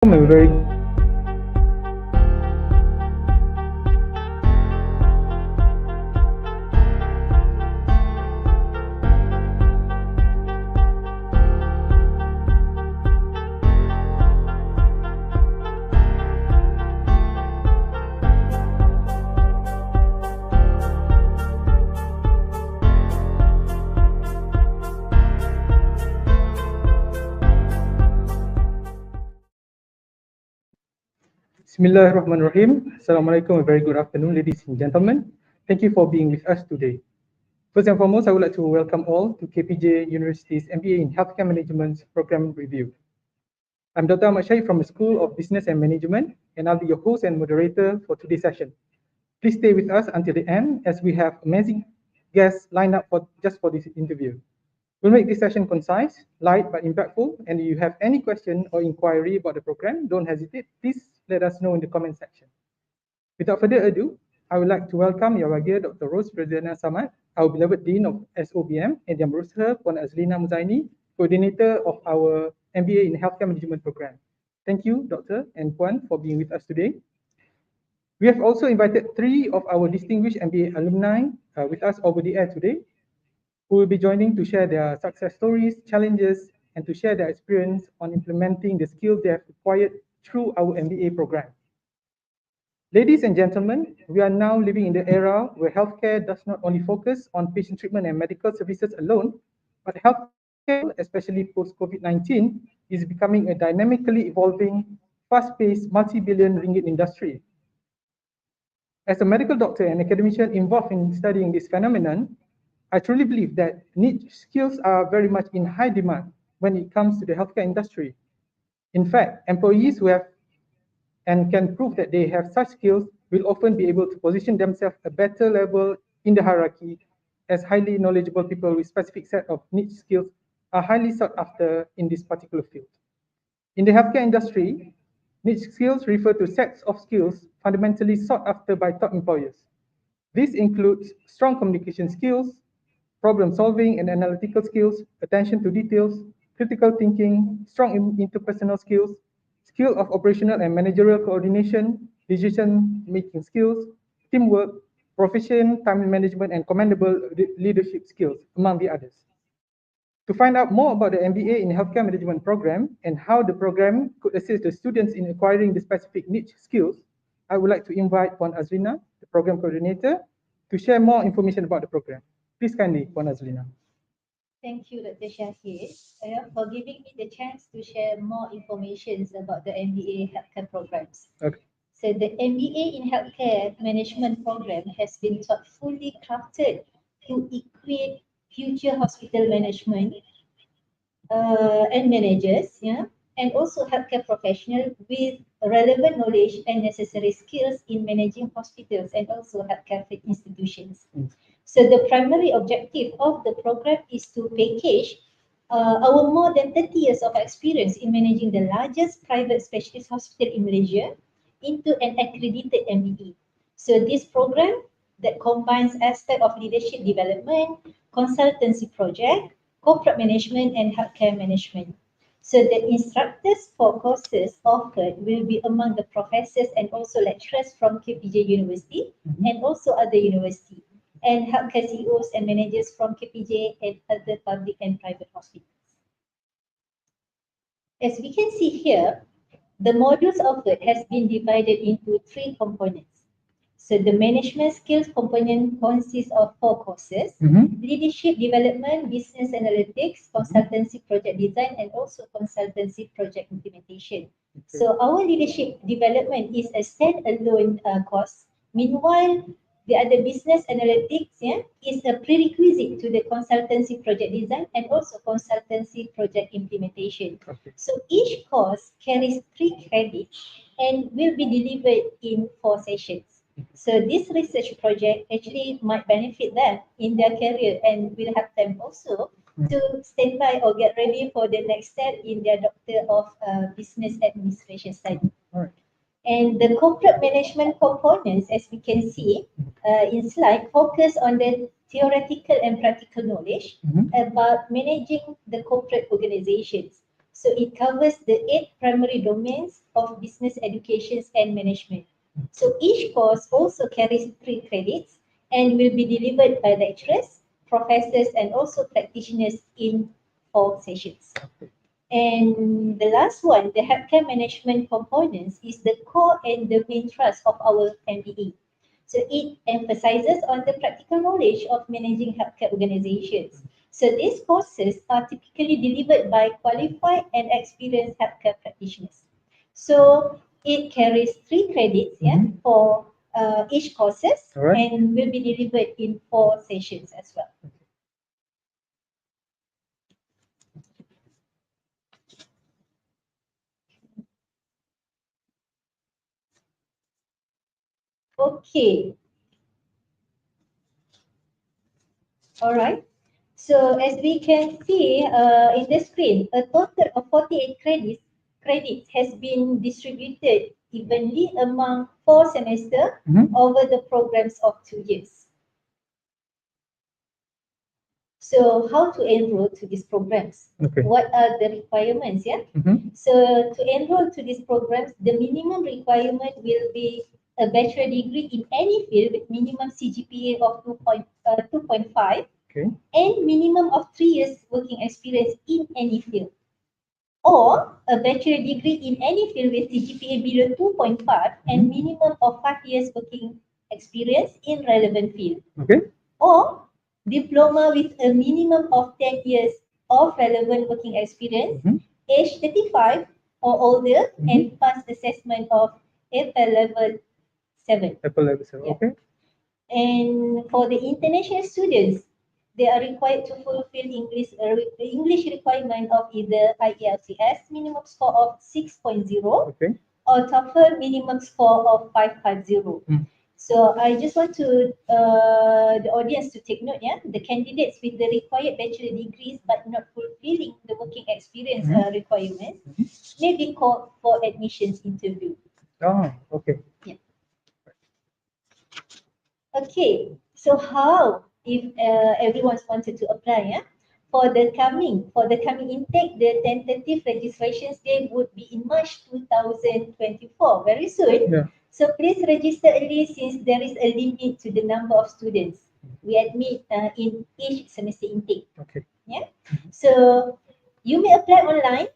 A very Bismillahirrahmanirrahim. Assalamualaikum, a very good afternoon, ladies and gentlemen. Thank you for being with us today. First and foremost, I would like to welcome all to KPJ University's MBA in Healthcare Management Program Review. I'm Dr. Ahmad Shahid from the School of Business and Management, and I'll be your host and moderator for today's session. Please stay with us until the end as we have amazing guests lined up just for this interview. We'll make this session concise, light, but impactful. And if you have any question or inquiry about the program, don't hesitate. Please let us know in the comment section. Without further ado, I would like to welcome Your Ragia Dr. Rose Ferdinand Samad, our beloved Dean of SOBM, and Yang Berusaha Puan Azlina Muzaini, coordinator of our MBA in Healthcare Management program. Thank you, Dr. and Puan, for being with us today. We have also invited 3 of our distinguished MBA alumni with us over the air today, who will be joining to share their success stories, challenges, and to share their experience on implementing the skills they have acquired through our MBA program. Ladies and gentlemen, we are now living in the era where healthcare does not only focus on patient treatment and medical services alone, but healthcare, especially post-COVID-19, is becoming a dynamically evolving, fast-paced, multi-billion ringgit industry. As a medical doctor and academician involved in studying this phenomenon, I truly believe that niche skills are very much in high demand when it comes to the healthcare industry. In fact, employees who have and can prove that they have such skills will often be able to position themselves a better level in the hierarchy, as highly knowledgeable people with specific set of niche skills are highly sought after in this particular field. In the healthcare industry, niche skills refer to sets of skills fundamentally sought after by top employers. This includes strong communication skills, problem solving and analytical skills, attention to details, critical thinking, strong interpersonal skills, skill of operational and managerial coordination, decision-making skills, teamwork, proficient time management, and commendable leadership skills, among the others. To find out more about the MBA in Healthcare Management program and how the program could assist the students in acquiring the specific niche skills, I would like to invite Puan Azlina, the program coordinator, to share more information about the program. Please kindly, Puan Azlina. Thank you, Dr. Shahid, for giving me the chance to share more information about the MBA healthcare programs. Okay. So the MBA in Healthcare Management program has been thoughtfully crafted to equip future hospital management and managers, and also healthcare professionals with relevant knowledge and necessary skills in managing hospitals and also healthcare institutions. So the primary objective of the program is to package our more than 30 years of experience in managing the largest private specialist hospital in Malaysia into an accredited MBE. So this program that combines aspects of leadership development, consultancy project, corporate management, and healthcare management. So the instructors for courses offered will be among the professors and also lecturers from KPJ University and also other universities, and healthcare CEOs and managers from KPJ and other public and private hospitals. As we can see here, the modules offered has been divided into 3 components. So the management skills component consists of 4 courses: leadership development, business analytics, consultancy project design, and also consultancy project implementation. So our leadership development is a standalone course. Meanwhile, the other business analytics is a prerequisite to the consultancy project design and also consultancy project implementation. Okay. So each course carries 3 credits and will be delivered in 4 sessions. So this research project actually might benefit them in their career and will help them also to stand by or get ready for the next step in their Doctor of Business Administration study. All right. And the corporate management components, as we can see in slide, focus on the theoretical and practical knowledge about managing the corporate organizations. So it covers the 8 primary domains of business education and management. So each course also carries 3 credits and will be delivered by lecturers, professors, and also practitioners in 4 sessions. And the last one, the healthcare management components, is the core and the main thrust of our MBA. So it emphasizes on the practical knowledge of managing healthcare organizations. So these courses are typically delivered by qualified and experienced healthcare practitioners. So it carries 3 credits for each courses and will be delivered in 4 sessions as well. Okay. All right. So as we can see in the screen, a total of 48 credits has been distributed evenly among 4 semesters over the programs of 2 years. So how to enroll to these programs? Okay. What are the requirements? So to enroll to these programs, the minimum requirement will be a bachelor degree in any field with minimum CGPA of 2.5 and minimum of 3 years working experience in any field. Or a bachelor degree in any field with CGPA below 2.5 and minimum of 5 years working experience in relevant field. Or diploma with a minimum of 10 years of relevant working experience, age 35 or older, and pass assessment of APEL level 7. APEL level 7, okay. And for the international students, they are required to fulfill English requirement of either IELTS minimum score of 6.0 or TOEFL minimum score of 550. So I just want to the audience to take note, the candidates with the required bachelor degrees but not fulfilling the working experience requirements may be called for admissions interview. Oh, okay. Yeah. Okay, so how if everyone wanted to apply? For the coming intake, the tentative registrations date would be in March 2024, very soon. Yeah. So please register early since there is a limit to the number of students we admit in each semester intake. Okay. Yeah. So you may apply online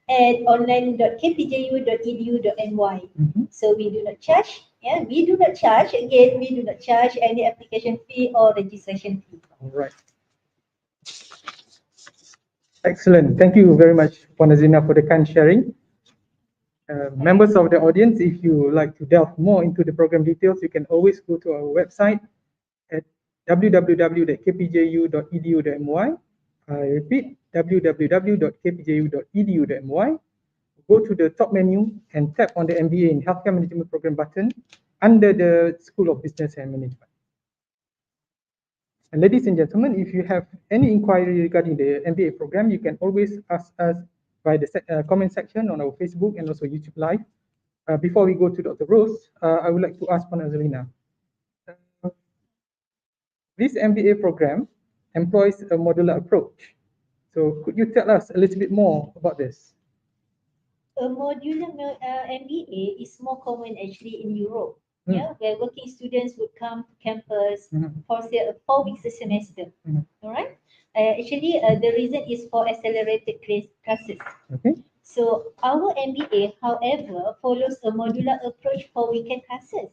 at online.kpju.edu.my. So we do not charge. Yeah, we do not charge. Again, we do not charge any application fee or registration fee. All right. Excellent. Thank you very much, Ponazina, for the kind sharing. Members of the audience, if you like to delve more into the program details, you can always go to our website at www.kpju.edu.my. I repeat, www.kpju.edu.my. Go to the top menu and tap on the MBA in Healthcare Management Program button under the School of Business and Management. And ladies and gentlemen, if you have any inquiry regarding the MBA program, you can always ask us by the comment section on our Facebook and also YouTube Live. Before we go to Dr. Rose, I would like to ask Panazalina. This MBA program employs a modular approach. So could you tell us a little bit more about this? A modular MBA is more common actually in Europe. Yeah, where working students would come to campus for say 4 weeks a semester. All right. Actually, the reason is for accelerated classes. Okay. So our MBA, however, follows a modular approach for weekend classes.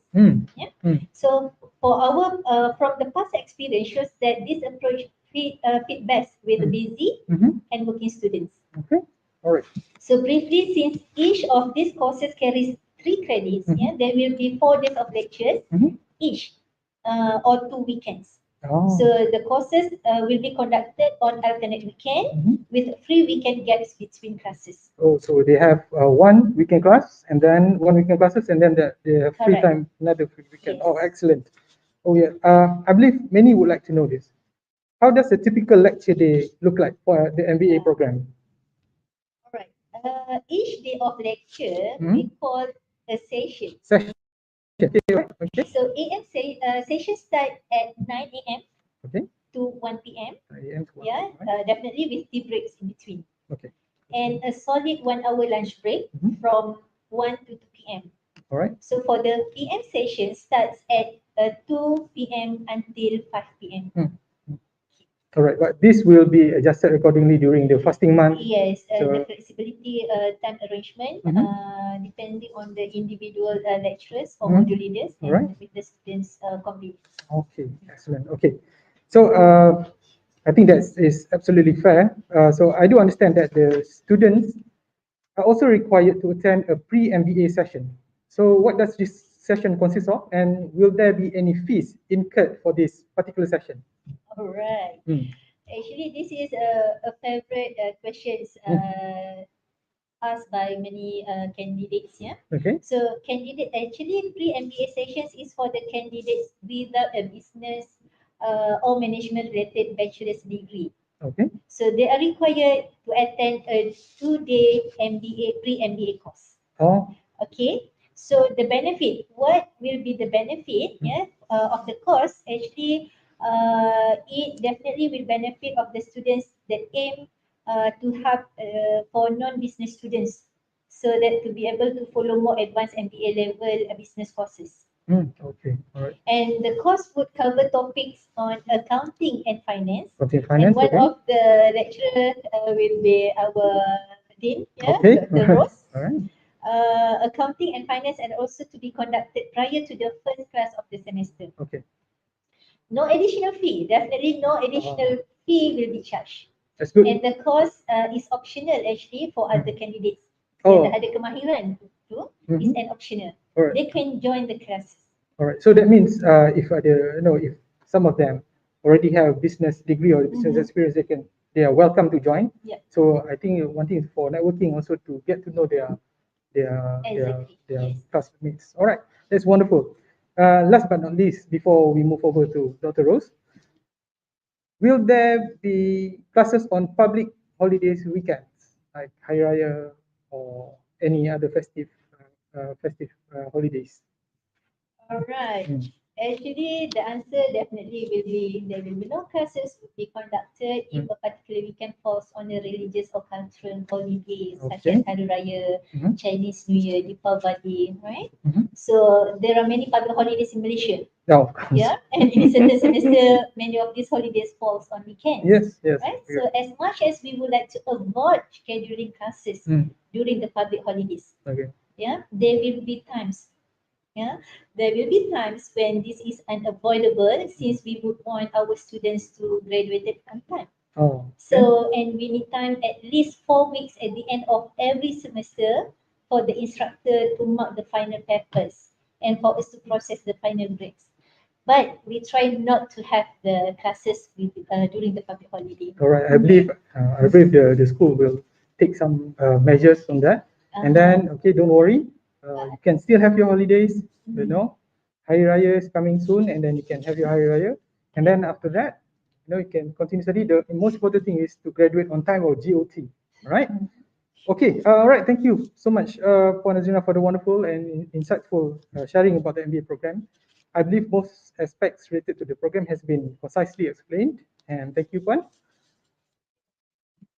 Yeah. So for our from the past experience shows that this approach fit best with busy and working students. Okay. All right. So briefly, since each of these courses carries 3 credits, there will be 4 days of lectures each or 2 weekends. Oh. So the courses will be conducted on alternate weekend with 3 weekend gaps between classes. Oh, so they have one weekend class and then one weekend classes and then the free time, another free weekend. Yes. Oh, excellent. Oh yeah, I believe many would like to know this. How does a typical lecture day look like for the MBA program? All right. Each day of lecture we call a session. Session. Okay. So session start at 9 a.m. Okay. to 1 p.m. 9 a.m. to 1 Yeah, p.m. definitely with tea breaks in between. Okay. and a solid 1 hour lunch break from 1 to 2 p.m. All right. So for the PM session starts at 2 p.m. until 5 p.m. All right, but this will be adjusted accordingly during the fasting month. Yes, So- the flexibility time arrangement depending on the individual lecturers or module leaders and Alright. with the students' convenience. Okay, excellent. Okay, so I think that is absolutely fair. So I do understand that the students are also required to attend a pre-MBA session. So what does this session consist of, and will there be any fees incurred for this particular session? All right. Actually, this is a favorite questions asked by many candidates. Yeah. Okay. So candidate actually pre-MBA sessions is for the candidates without a business or management related bachelor's degree. Okay. So they are required to attend a 2-day MBA pre-MBA course. Oh. Okay. So the benefit, what will be the benefit of the course? Actually, it definitely will benefit of the students that aim to have for non-business students, so that to be able to follow more advanced MBA level business courses. Okay. All right. And the course would cover topics on accounting and finance. Accounting and And finance. one Okay. of the lecturers will be our dean, Okay. Dr. Rose. All right. Accounting and finance, and also to be conducted prior to the first class of the semester. Okay. No additional fee. Definitely no additional fee will be charged. That's good. And the course is optional actually for other candidates. Oh. Yang ada kemahiran tu is an optional. Alright. They can join the classes. All right. So that means if ada, if some of them already have business degree or business experience, they are welcome to join. Yeah. So I think one thing is for networking also to get to know their Exactly. Yes. classmates. All right. That's wonderful. Last but not least, before we move over to Dr. Rose, will there be classes on public holidays weekends like Hari Raya or any other festive holidays? All right. Actually, the answer definitely will be there will be no classes will be conducted if a particular weekend falls on a religious or cultural holidays such as Hari Raya, Chinese New Year, Deepavali, right? So there are many public holidays in Malaysia. No, of course. Yeah, and in a certain semester, many of these holidays falls on weekends. Yes, yes. Right. So as much as we would like to avoid scheduling classes during the public holidays, Okay. yeah, there will be times. Yeah, there will be times when this is unavoidable since we would want our students to graduate on time. Oh. So, and we need time at least 4 weeks at the end of every semester for the instructor to mark the final papers and for us to process the final grades. But we try not to have the classes during the public holiday. All right. I believe the school will take some measures on that. And then, okay, don't worry. You can still have your holidays. You know, Hari Raya is coming soon, and then you can have your Hari Raya. And then after that, you can continue study. The most important thing is to graduate on time or GOT. All right. Okay. All right. Thank you so much, Puan Azrina, for the wonderful and insightful sharing about the MBA program. I believe most aspects related to the program has been concisely explained. And thank you, Puan.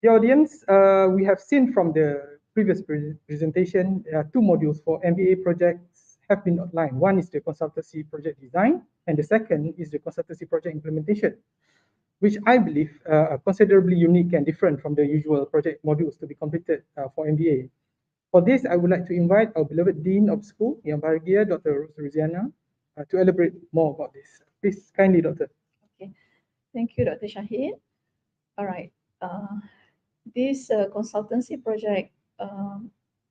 The audience, we have seen from the previous presentation, two modules for MBA projects have been outlined. One is the consultancy project design, and the second is the consultancy project implementation, which I believe are considerably unique and different from the usual project modules to be completed for MBA. For this, I would like to invite our beloved Dean of School, Yang Bahagia, Dr. Rose Ruziana, to elaborate more about this. Please, kindly, Doctor. Okay, thank you, Dr. Shahid. All right, this consultancy project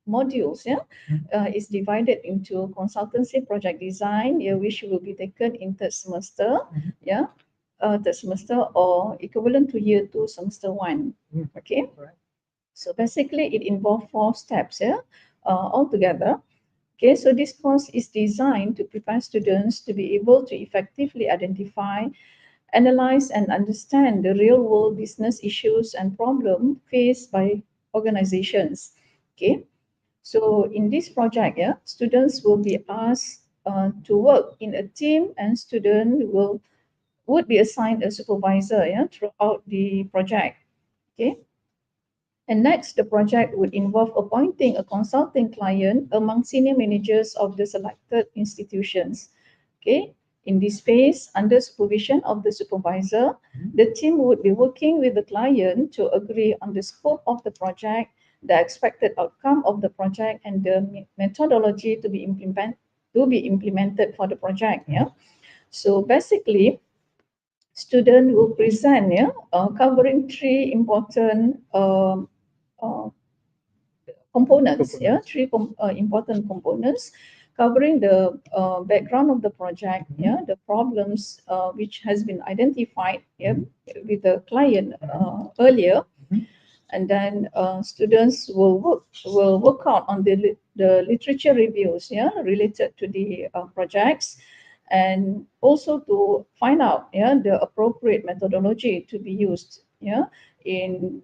modules, is divided into consultancy project design, which will be taken in third semester, third semester or equivalent to year 2, semester 1. Okay. Right. So basically, it involves 4 steps, altogether. Okay, so this course is designed to prepare students to be able to effectively identify, analyze, and understand the real-world business issues and problems faced by organizations. Okay, so in this project, students will be asked to work in a team, and student would be assigned a supervisor, throughout the project. Okay. And next, the project would involve appointing a consulting client among senior managers of the selected institutions. Okay. In this phase, under supervision of the supervisor, the team would be working with the client to agree on the scope of the project, the expected outcome of the project, and the methodology to be implemented for the project. Yeah. So basically, student will present, covering three important components, important components covering the background of the project, the problems which has been identified, with the client earlier, and then students will work out on the literature reviews, related to the projects, and also to find out, the appropriate methodology to be used, in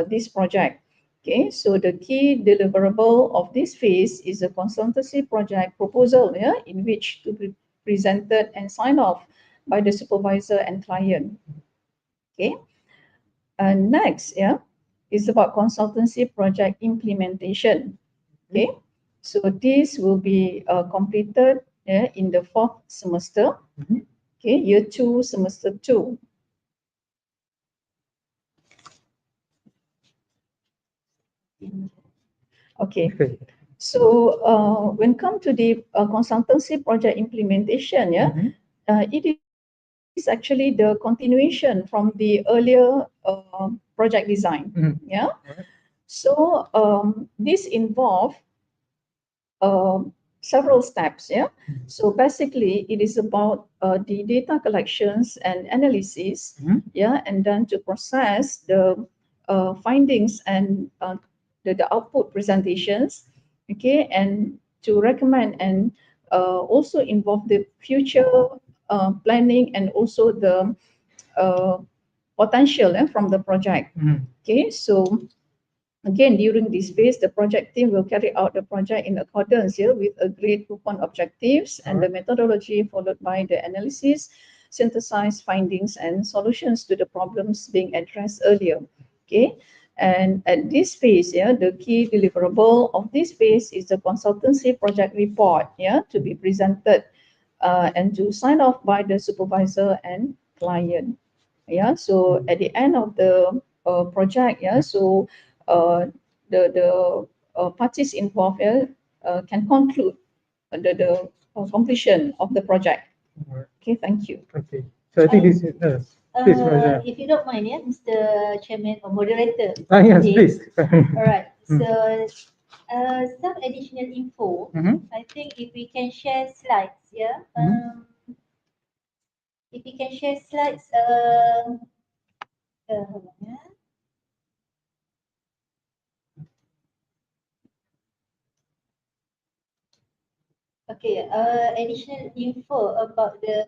this project. Okay, so the key deliverable of this phase is a consultancy project proposal, in which to be presented and signed off by the supervisor and client. Okay, and next, is about consultancy project implementation. Okay, so this will be completed in the fourth semester. Okay, year 2, semester 2. Okay. So when come to the consultancy project implementation, it is actually the continuation from the earlier project design. So this involve several steps. So basically, it is about the data collections and analysis. And then to process the findings and the output presentations. Okay, and to recommend and also involve the future planning and also the potential from the project. Okay, so again, during this phase, the project team will carry out the project in accordance with agreed upon objectives and the methodology, followed by the analysis, synthesize findings and solutions to the problems being addressed earlier. Okay, and at this phase, the key deliverable of this phase is the consultancy project report, to be presented and to sign off by the supervisor and client. So at the end of the project, so the parties involved can conclude the completion of the project. Okay, thank you. Okay, so I think this is please, if you don't mind, Mr. Chairman or Moderator. Yes, please. All right. So some additional info. I think if we can share slides, if we can share slides, hold on, Okay, additional info about the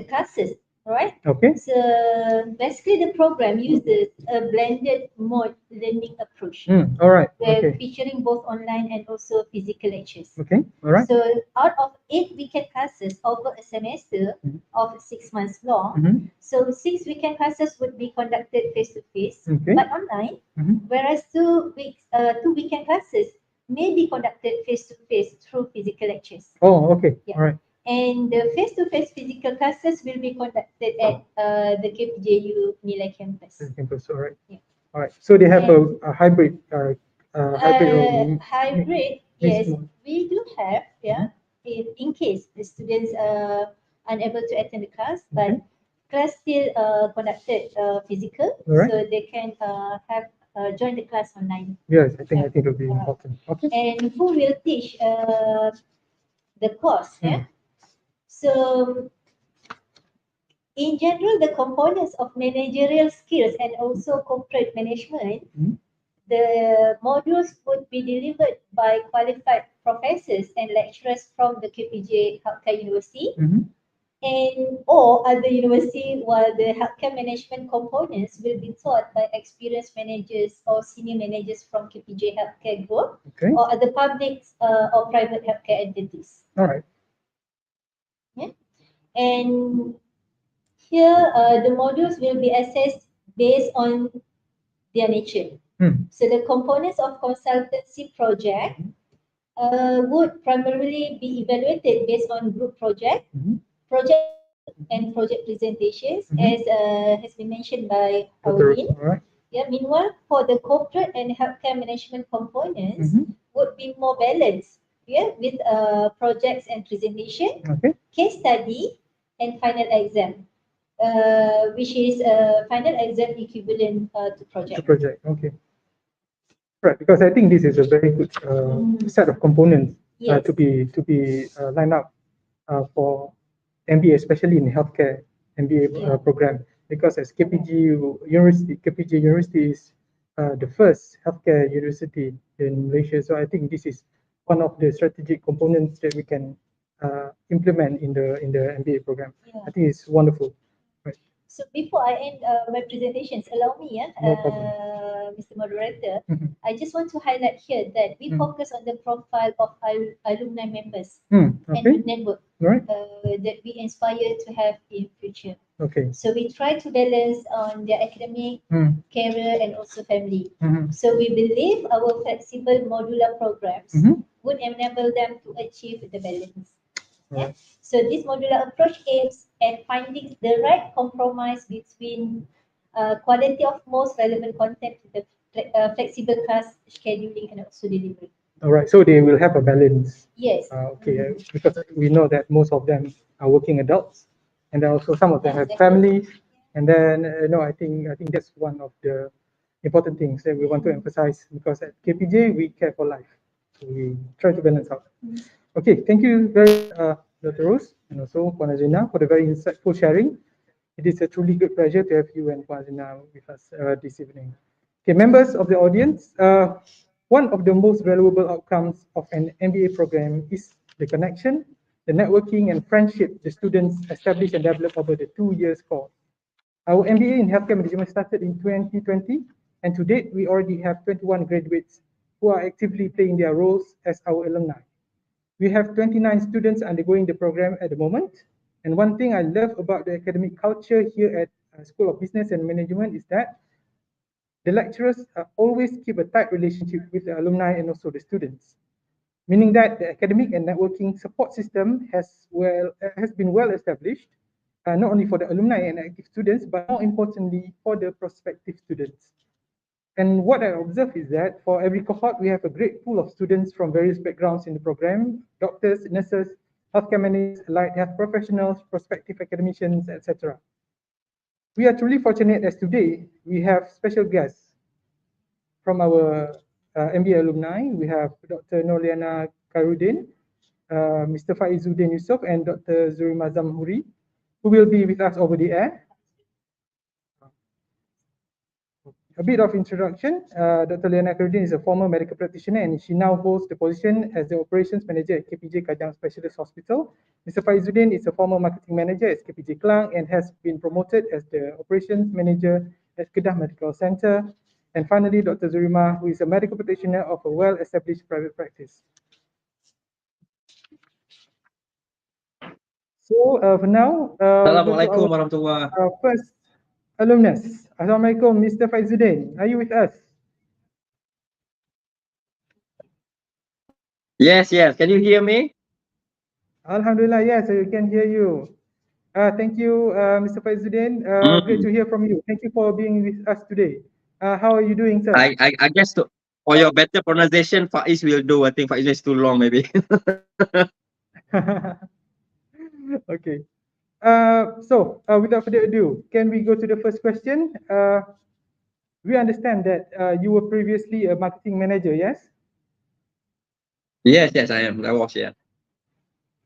classes, right? Okay. So basically, the program uses a blended mode learning approach. All right. We're featuring both online and also physical lectures. Okay. All right. So out of 8 weekend classes over a semester of 6 months long, so 6 weekend classes would be conducted face to face, but online, whereas 2 weekend classes may be conducted face-to-face through physical lectures. Oh, okay. All right. And the face-to-face physical classes will be conducted at the KPJU Nilai campus. All right. All right. So they have a hybrid. Hybrid, yes, we do have. In case the students are unable to attend the class, but class still conducted physical, so they can have join the class online. Yes, I think it will be important. Okay. And who will teach the course? So in general, the components of managerial skills and also corporate management, the modules would be delivered by qualified professors and lecturers from the KPJ Healthcare University and or other university, while the healthcare management components will be taught by experienced managers or senior managers from KPJ Healthcare Group or other public or private healthcare entities. All right. And here the modules will be assessed based on their nature. Hmm. So the components of consultancy project would primarily be evaluated based on group project, project and project presentations, as has been mentioned by Audin. Alright. Yeah, meanwhile, for the corporate and healthcare management components would be more balanced, yeah, with projects and presentation, Okay. case study, and final exam, which is final exam equivalent to project. Okay. Right, because I think this is a very good set of components Yes. to be lined up for MBA, especially in healthcare MBA program. Because as KPJU University is the first healthcare university in Malaysia, so I think this is one of the strategic components that we can implement in the MBA program. Yeah. I think it's wonderful. Right. So before I end my presentations, allow me, No problem. Mr. Moderator, Mhm. I just want to highlight here that we focus on the profile of alumni members and Okay. the network Right. that we aspire to have in future. Okay. So we try to balance on their academic, career, and also family. So we believe our flexible modular programs would enable them to achieve the balance. Yeah? So this modular approach aims at finding the right compromise between quality of most relevant content with the flexible class scheduling and also delivery. All right, so they will have a balance. Yes. Okay, because we know that most of them are working adults, and then also some of them have families, and then I think that's one of the important things that we want to emphasize, because at KPJ we care for life, so we try to balance out. Okay, thank you very much, Dr. Rose, and also Puan Azrina, for the very insightful sharing. It is a truly good pleasure to have you and Puan Azrina with us this evening. Okay, members of the audience, one of the most valuable outcomes of an MBA program is the connection, the networking, and friendship the students establish and develop over the 2 years course. Our MBA in Healthcare Management started in 2020, and to date, we already have 21 graduates who are actively playing their roles as our alumni. We have 29 students undergoing the program at the moment. And one thing I love about the academic culture here at School of Business and Management is that the lecturers always keep a tight relationship with the alumni and also the students, meaning that the academic and networking support system has been well established, not only for the alumni and active students, but more importantly for the prospective students. And what I observe is that for every cohort, we have a great pool of students from various backgrounds in the program: doctors, nurses, healthcare managers, allied health professionals, prospective academicians, etc. We are truly fortunate as today we have special guests from our MBA alumni. We have Dr. Noliana Karudin, Mr. Faizuddin Yusof, and Dr. Zurima Zamhuri, who will be with us over the air. A bit of introduction. Dr. Liana Karudin is a former medical practitioner, and she now holds the position as the operations manager at KPJ Kajang Specialist Hospital. Mr. Faizuddin is a former marketing manager at KPJ Klang and has been promoted as the operations manager at Kedah Medical Center. And finally, Dr. Zurima, who is a medical practitioner of a well-established private practice. So for now, Assalamualaikum warahmatullahi wabarakatuh. First alumnus. Assalamualaikum, Mr. Faizuddin. Are you with us? Yes. Can you hear me? Alhamdulillah, yes, I can hear you. Thank you, Mr. Faizuddin. Great to hear from you. Thank you for being with us today. How are you doing, sir? I guess for your better pronunciation, Faiz will do. I think Faiz is too long, maybe. Okay. So without further ado, can we go to the first question? We understand that you were previously a marketing manager, yes? Yes, I am. I was, yeah.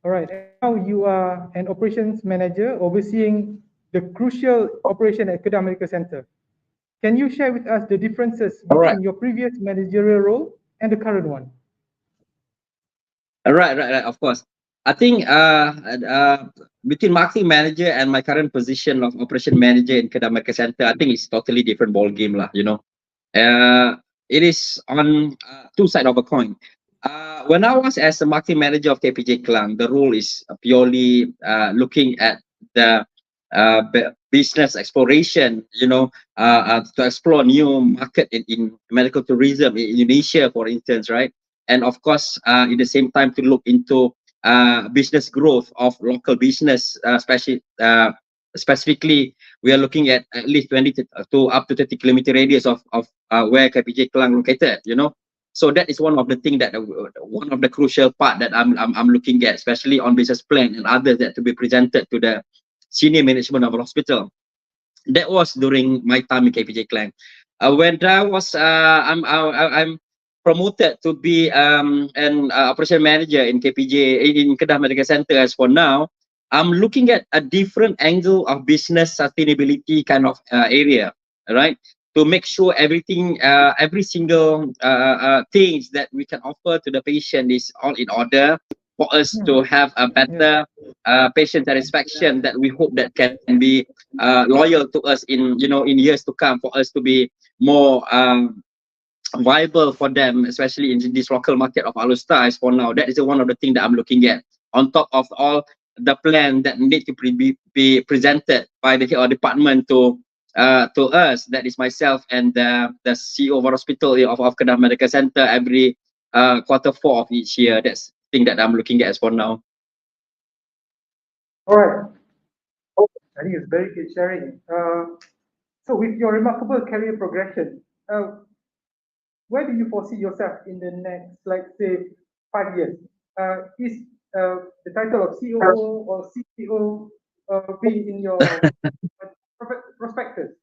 All right. And now you are an operations manager overseeing the crucial operation at Kedah Medical Center. Can you share with us the differences between your previous managerial role and the current one? Right. Of course. I think between marketing manager and my current position of operation manager in Kedah Medical Center, I think it's totally different ball game, lah. It is on two sides of a coin. When I was as a marketing manager of KPJ Klang, the role is purely looking at the business exploration, to explore new market in medical tourism in Indonesia, for instance, right? And of course, at the same time, to look into business growth of local business, specifically, we are looking at least 20 to up to 30-kilometer radius of where KPJ Kelang located, So that is one of the things that one of the crucial part that I'm looking at, especially on business plan and others that to be presented to the senior management of the hospital. That was during my time in KPJ Kelang. When I was I'm promoted to be an operation manager in KPJ in Kedah Medical Center. As for now, I'm looking at a different angle of business sustainability kind of area, right? To make sure everything, every single things that we can offer to the patient is all in order for us to have a better patient satisfaction that we hope that can be loyal to us in in years to come, for us to be more viable for them, especially in this local market of Alustar. As for now, that is one of the things that I'm looking at, on top of all the plan that need to be presented by the department to us. That is myself and the CEO of our hospital of Kedah Medical Center every Q4 of each year. That's the thing that I'm looking at as for now. All right. I think it's very good sharing. So with your remarkable career progression, where do you foresee yourself in the next, like, say, 5 years? Is the title of COO or CTO be in your prospectus?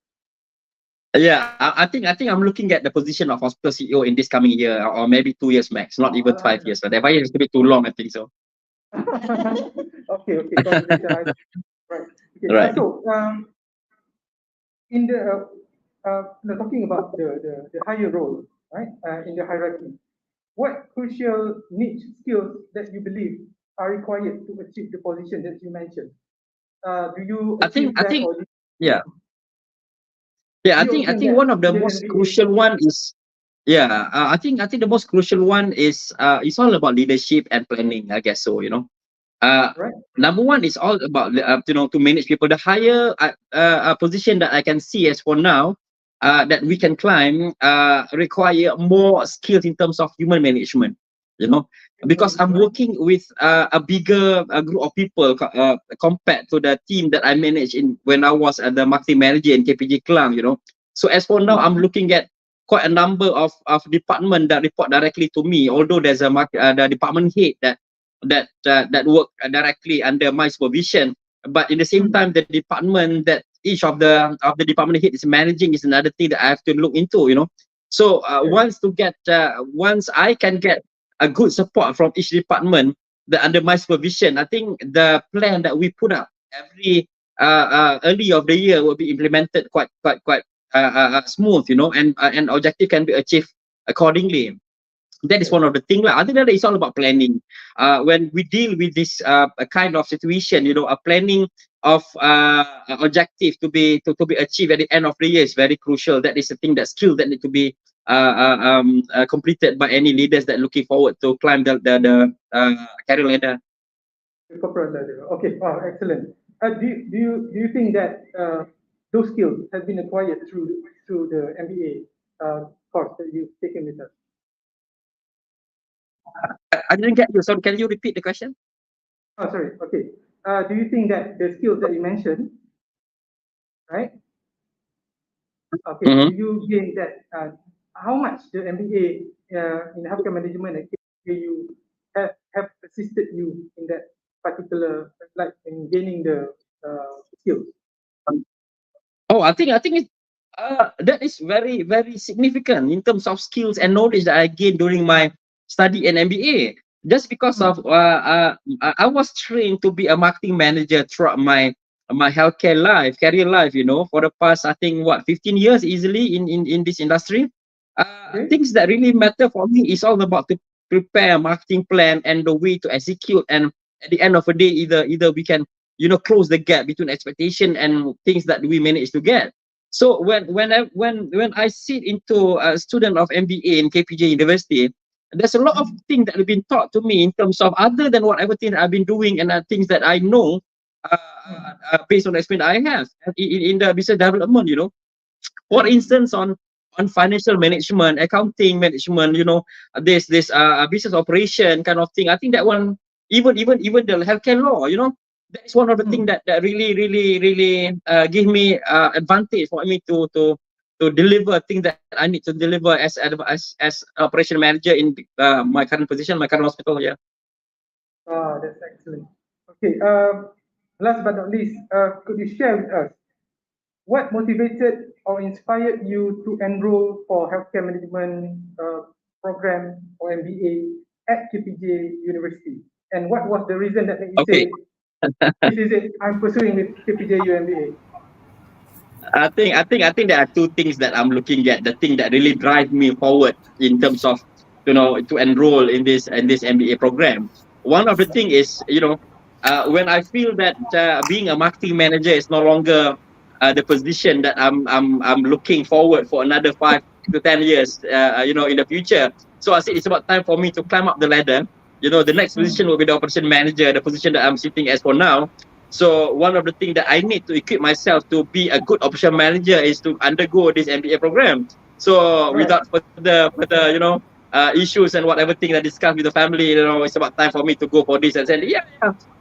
Yeah, I think I'm looking at the position of hospital CEO in this coming year, or maybe 2 years max, not even 5 years. But 5 years is a bit too long, I think so. Okay. Congratulations. Right. Okay. Right. So, in the talking about the higher role, right, in the hierarchy, what crucial niche skills that you believe are required to achieve the position that you mentioned? Do you achieve that? Yeah. I think one of the most crucial one is, I think the most crucial one is it's all about leadership and planning, I guess so, Right. Number one is all about to manage people. The higher position that I can see as for now that we can climb require more skills in terms of human management, because I'm working with a bigger group of people compared to the team that I managed when I was the marketing manager in KPJ Kelang, So as for now, I'm looking at quite a number of department that report directly to me, although there's the department head that work directly under my supervision. But in the same time, the department that each of the department head is managing is another thing that I have to look into, So once I can get a good support from each department that under my supervision, I think the plan that we put up every early of the year will be implemented quite smooth, and objective can be achieved accordingly. That is one of the things. Other than that, it's all about planning. When we deal with this kind of situation, a planning of objective to be achieved at the end of the year is very crucial. That is the thing, that skill that need to be completed by any leaders that looking forward to climb the career ladder. The corporate ladder. Okay. Oh, excellent. Do you think that those skills have been acquired through the MBA course that you've taken with us? I didn't get you. So can you repeat the question? Oh, sorry. Okay. Do you think that the skills that you mentioned, right? Okay. Do you gain that? How much the MBA in healthcare management at KPJU have assisted you in that particular, like, in gaining the skills? Oh, I think that is very, very significant in terms of skills and knowledge that I gained during my study in MBA. Just because of I was trained to be a marketing manager throughout my healthcare life, career life, for the past, I think, 15 years easily in this industry. Things that really matter for me is all about to prepare a marketing plan and the way to execute, and at the end of the day, either we can close the gap between expectation and things that we manage to get. So when I sit into a student of MBA in KPJ University, there's a lot of things that have been taught to me in terms of, other than whatever thing I've been doing and things that I know, based on the experience I have in the business development, you know. For instance, on financial management, accounting management, you know, this business operation kind of thing. I think that one, even the healthcare law, you know, that is one of the things that really give me advantage for me to deliver things that I need to deliver as operation manager in my current position, my current hospital. Yeah. That's excellent. Okay. Last but not least, could you share with us what motivated or inspired you to enroll for healthcare management program or MBA at KPJ University? And what was the reason that made you Okay. say, this is it, I'm pursuing with KPJU MBA? I think there are two things that I'm looking at. The thing that really drive me forward in terms of, you know, to enroll in this MBA program. One of the thing is, you know, when I feel that being a marketing manager is no longer the position that I'm looking forward for another 5 to 10 years, you know, in the future. So I said it's about time for me to climb up the ladder. You know, the next position will be the operation manager, the position that I'm sitting as for now. So one of the things that I need to equip myself to be a good operation manager is to undergo this MBA program. So without further you know, issues and whatever thing I discussed with the family, you know, it's about time for me to go for this. And said,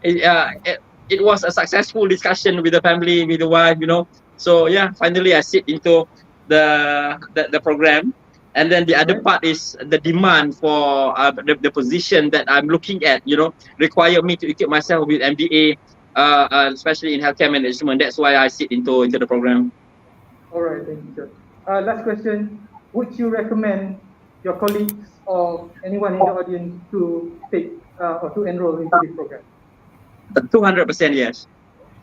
it was a successful discussion with the family, with the wife, you know. So yeah, finally I sit into the program. And then the other part is the demand for the position that I'm looking at, you know, require me to equip myself with MBA, especially in healthcare management. That's why I sit into the program. All right, thank you, sir. Last question. Would you recommend your colleagues or anyone in the audience to take or to enroll into this program? 200% yes.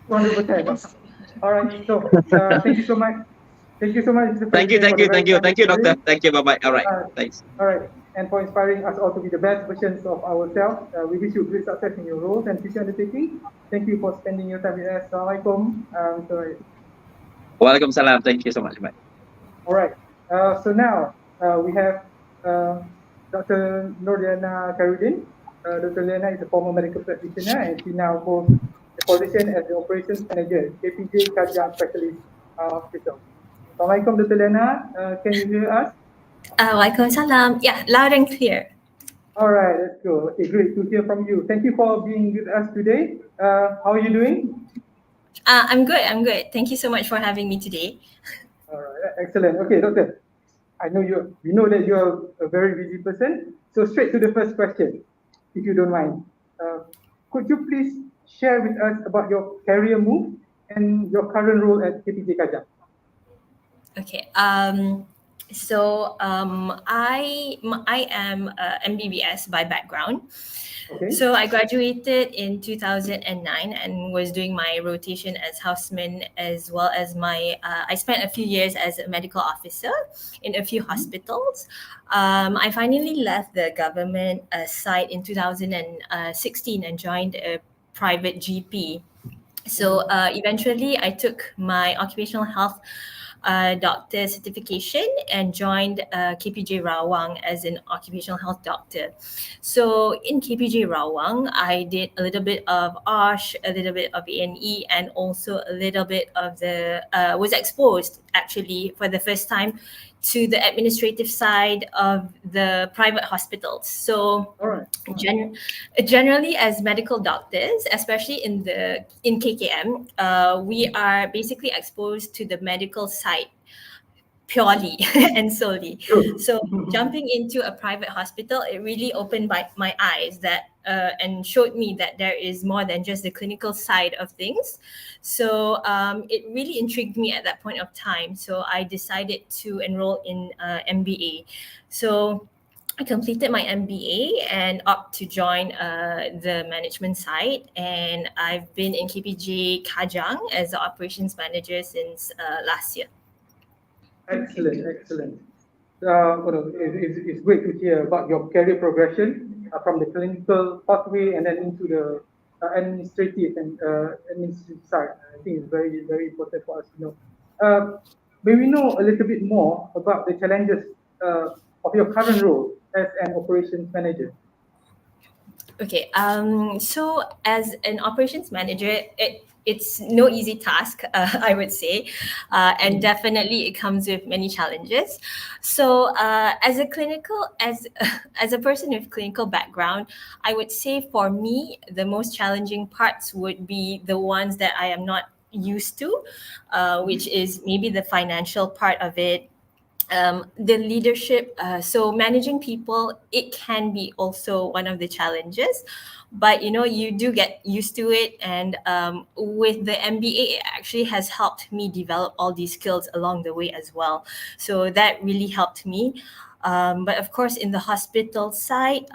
200%. All right. So thank you so much. Thank you so much. Mr. Thank you, President, thank you, doctor. Thank you. Bye bye. All right. Thanks. All right. And for inspiring us all to be the best versions of ourselves. We wish you great success in your roles and future undertaking. Thank you for spending your time with us. Assalamualaikum. Waalaikumsalam. Thank you so much. Bye. All right. So now we have Dr. Nurdiana Karudin. Dr. Liana is a former medical practitioner and she now holds the position as the operations manager, KPJ Kajang Specialist Hospital. Assalamualaikum, Dr. Liana. Can you hear us? Waalaikumsalam. Yeah, loud and clear. All right, let's go. Okay, great to hear from you. Thank you for being with us today. How are you doing? I'm good. Thank you so much for having me today. All right, excellent. Okay, doctor, I know we know that you're a very busy person. So straight to the first question, if you don't mind. Could you please share with us about your career move and your current role at KPJ Kajang? Okay. So I am MBBS by background. Okay. So I graduated in 2009 and was doing my rotation as houseman as well as I spent a few years as a medical officer in a few hospitals. I finally left the government side in 2016 and joined a private GP. So eventually I took my occupational health doctor certification and joined KPJ Rawang as an occupational health doctor. So in KPJ Rawang, I did a little bit of OSH, a little bit of A&E, and also a little bit of was exposed actually for the first time to the administrative side of the private hospitals. So generally as medical doctors, especially in KKM, we are basically exposed to the medical side purely and solely. So jumping into a private hospital, it really opened my eyes and showed me that there is more than just the clinical side of things. So it really intrigued me at that point of time. So I decided to enroll in MBA. So I completed my MBA and opt to join the management side, and I've been in KPJ Kajang as the operations manager since last year. Excellent. It's great to hear about your career progression from the clinical pathway and then into the administrative side. I think it's very, very important for us to know. May we know a little bit more about the challenges of your current role as an operations manager? Okay. So as an operations manager, it's no easy task, I would say, and definitely it comes with many challenges. So as a clinical, as a person with clinical background, I would say for me the most challenging parts would be the ones that I am not used to, which is maybe the financial part of it, the leadership. So managing people, it can be also one of the challenges, but you do get used to it. And with the MBA, it actually has helped me develop all these skills along the way as well. So that really helped me. But of course, in the hospital side,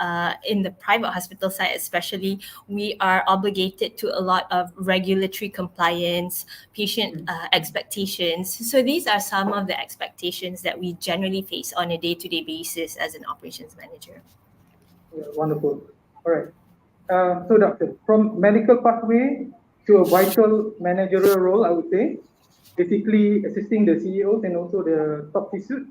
in the private hospital side especially, we are obligated to a lot of regulatory compliance, patient expectations. So these are some of the expectations that we generally face on a day-to-day basis as an operations manager. Yeah, wonderful. All right. So, doctor, from medical pathway to a vital managerial role, I would say, basically assisting the CEOs and also the top C-suite.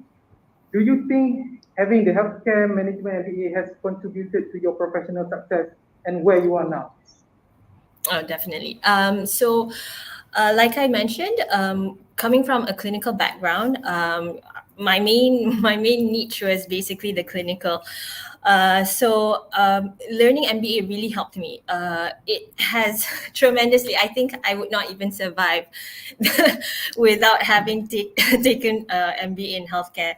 Do you think having the healthcare management MBA has contributed to your professional success and where you are now? Oh, definitely. Like I mentioned, coming from a clinical background, my main niche was basically the clinical. Learning MBA really helped me. It has tremendously. I think I would not even survive without having taken MBA in healthcare.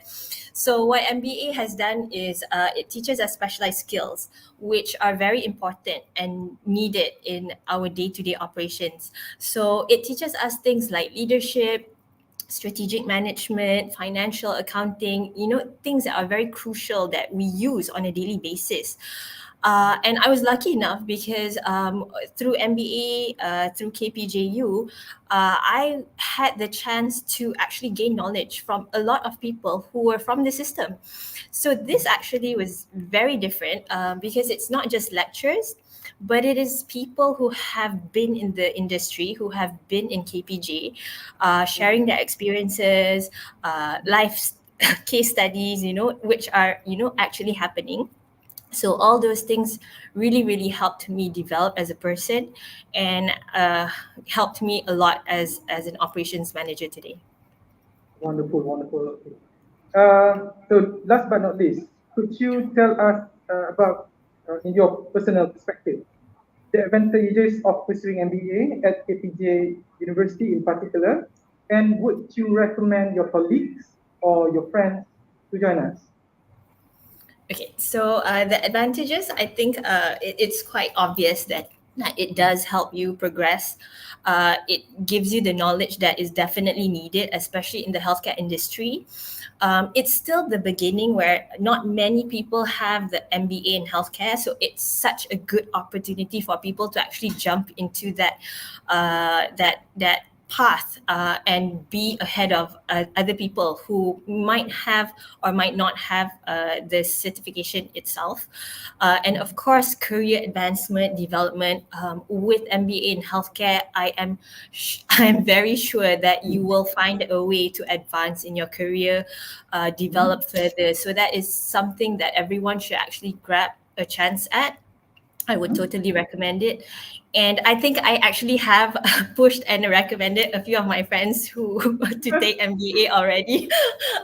So what MBA has done is it teaches us specialized skills, which are very important and needed in our day-to-day operations. So it teaches us things like leadership, strategic management, financial accounting, things that are very crucial that we use on a daily basis. And I was lucky enough because through MBA, through KPJU, I had the chance to actually gain knowledge from a lot of people who were from the system. So this actually was very different because it's not just lectures, but it is people who have been in the industry, who have been in KPJ, sharing their experiences, life case studies, which are, actually happening. So all those things really, really helped me develop as a person, and helped me a lot as an operations manager today. Wonderful, wonderful. Okay. So last but not least, could you tell us about, in your personal perspective, the advantages of pursuing MBA at KPJ University in particular, and would you recommend your colleagues or your friends to join us? Okay, so the advantages, I think it's quite obvious that it does help you progress. It gives you the knowledge that is definitely needed, especially in the healthcare industry. It's still the beginning where not many people have the MBA in healthcare, so it's such a good opportunity for people to actually jump into that path and be ahead of other people who might have or might not have the certification itself. And of course, career advancement, development with MBA in healthcare, I am very sure that you will find a way to advance in your career, develop further. So that is something that everyone should actually grab a chance at. I would totally recommend it. And I think I actually have pushed and recommended a few of my friends who to take MBA already.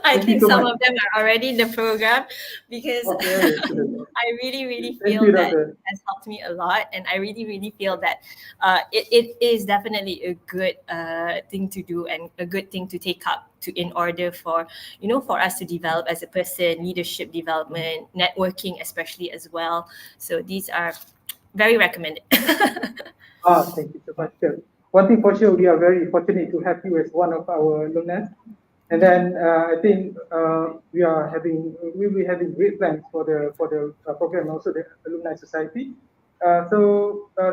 I Thank you think so some much. of them are already in the program because Okay. I really, really Thank feel you, that Doctor. it has helped me a lot. And I really, really feel that it is definitely a good thing to do and a good thing to take up in order for, for us to develop as a person, leadership development, networking, especially as well. So these are very recommended. Thank you so much. Sir. One thing for sure, we are very fortunate to have you as one of our alumni. And then I think we'll be having great plans for the program, also the alumni society.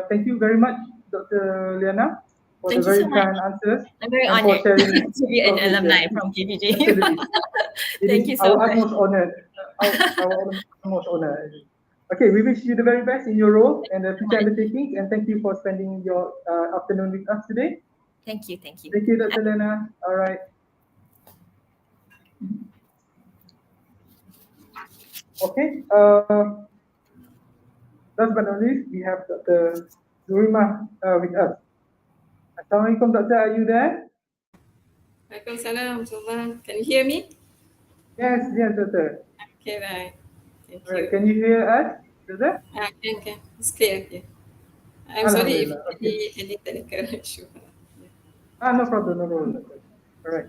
Thank you very much, Dr. Liana, for the Thank you very so much. kind answers I'm very and for honored sharing to be an your alumni vision. from KPJU. Absolutely. It Thank is you so our much. utmost honor. Our utmost honor. Okay, we wish you the very best in your role and the future undertakings, and thank you for spending your afternoon with us today. Thank you. Thank you. Thank you, Dr. Lena. All right. Okay. last but not least, we have Dr. Zurima with us. Assalamualaikum, Doctor. Are you there? Waalaikumsalam, Zuma. Can you hear me? Yes, Doctor. Okay, right. Thank All right. you. Can you hear us, Doctor? Can. It's clear. Okay. I'm sorry if Alhamdulillah. any technical issue. No problem, Doctor. All right.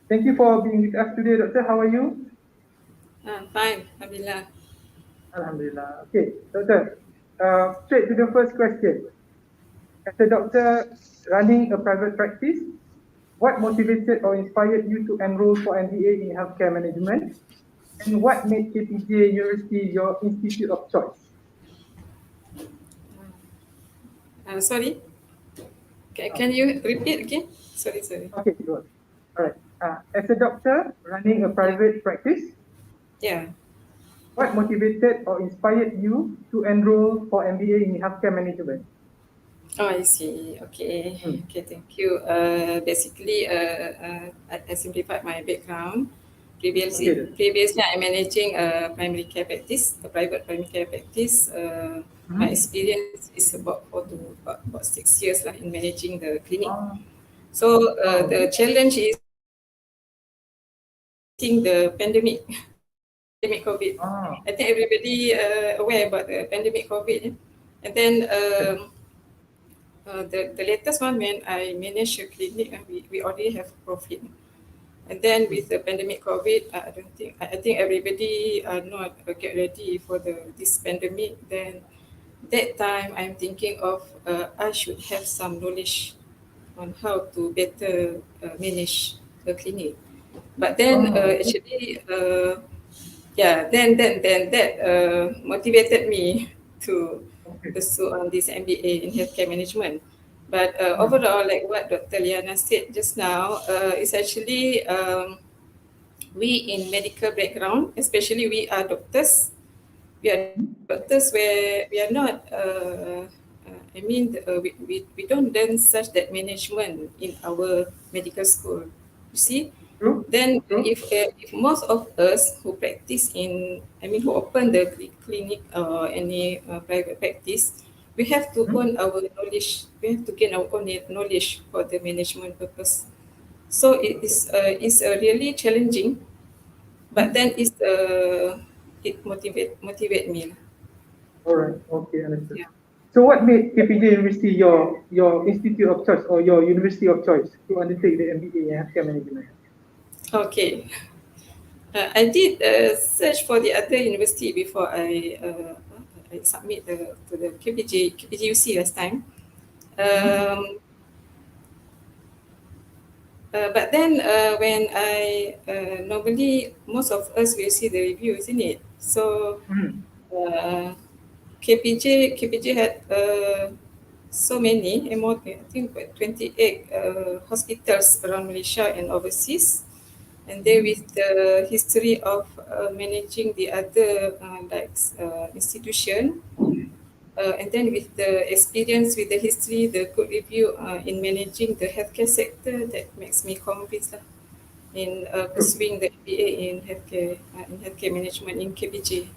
Thank you for being with us today, Doctor. How are you? Fine, Alhamdulillah. Alhamdulillah. Okay, Doctor. Straight to the first question. As a doctor running a private practice, what motivated or inspired you to enroll for MBA in healthcare management? And what made KPJ University your institute of choice? Sorry. Can you repeat again? Sorry. Okay, good. All right. As a doctor running a private practice, Yeah. what motivated or inspired you to enroll for MBA in healthcare management? Oh, I see. Okay. Okay, thank you. Basically, I simplified my background. Previously, I'm managing a primary care practice, a private primary care practice. My experience is about 6 years in managing the clinic. So the challenge is the pandemic COVID. I think everybody aware about the pandemic COVID. And then the latest one, when I manage a clinic, we already have profit. And then with the pandemic COVID, I think everybody are not get ready for this pandemic. Then that time I'm thinking of I should have some knowledge on how to better manage a clinic. But then actually, then that motivated me to pursue on this MBA in healthcare management. But overall, like what Dr. Liana said just now, is actually we in medical background, especially we are doctors. We are doctors where we are not. We don't learn such that management in our medical school. You see. Then if most of us who practice who open the clinic or any private practice, we have to own our knowledge. We have to gain our own knowledge for the management purpose. So it's really challenging, but then it motivate me. All right. Okay, understood. Yeah. So what made KPJ University your institute of choice or your university of choice to undertake the MBA in healthcare management? Okay. I did search for the other university before I submit to the KPJUC last time. But then when I normally most of us will see the review, isn't it? So KPJ had so many, I think 28 hospitals around Malaysia and overseas. And then with the history of managing the other institution, and then with the experience, with the history, the good review in managing the healthcare sector, that makes me convinced in pursuing the MBA in healthcare management in KPJ.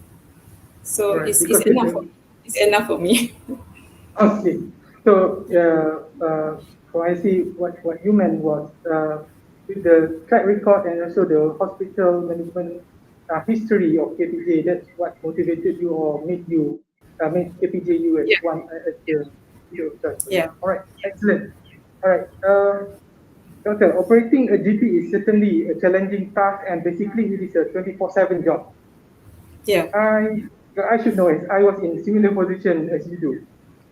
So right, it's enough for me. Okay. So I see what you meant was with the track record and also the hospital management history of KPJ, that's what motivated you or made you make KPJU as one as the choice. Yeah. All right. Excellent. All right. Doctor, operating a GP is certainly a challenging task, and basically it is a 24/7 job. Yeah. I should know it. I was in similar position as you do.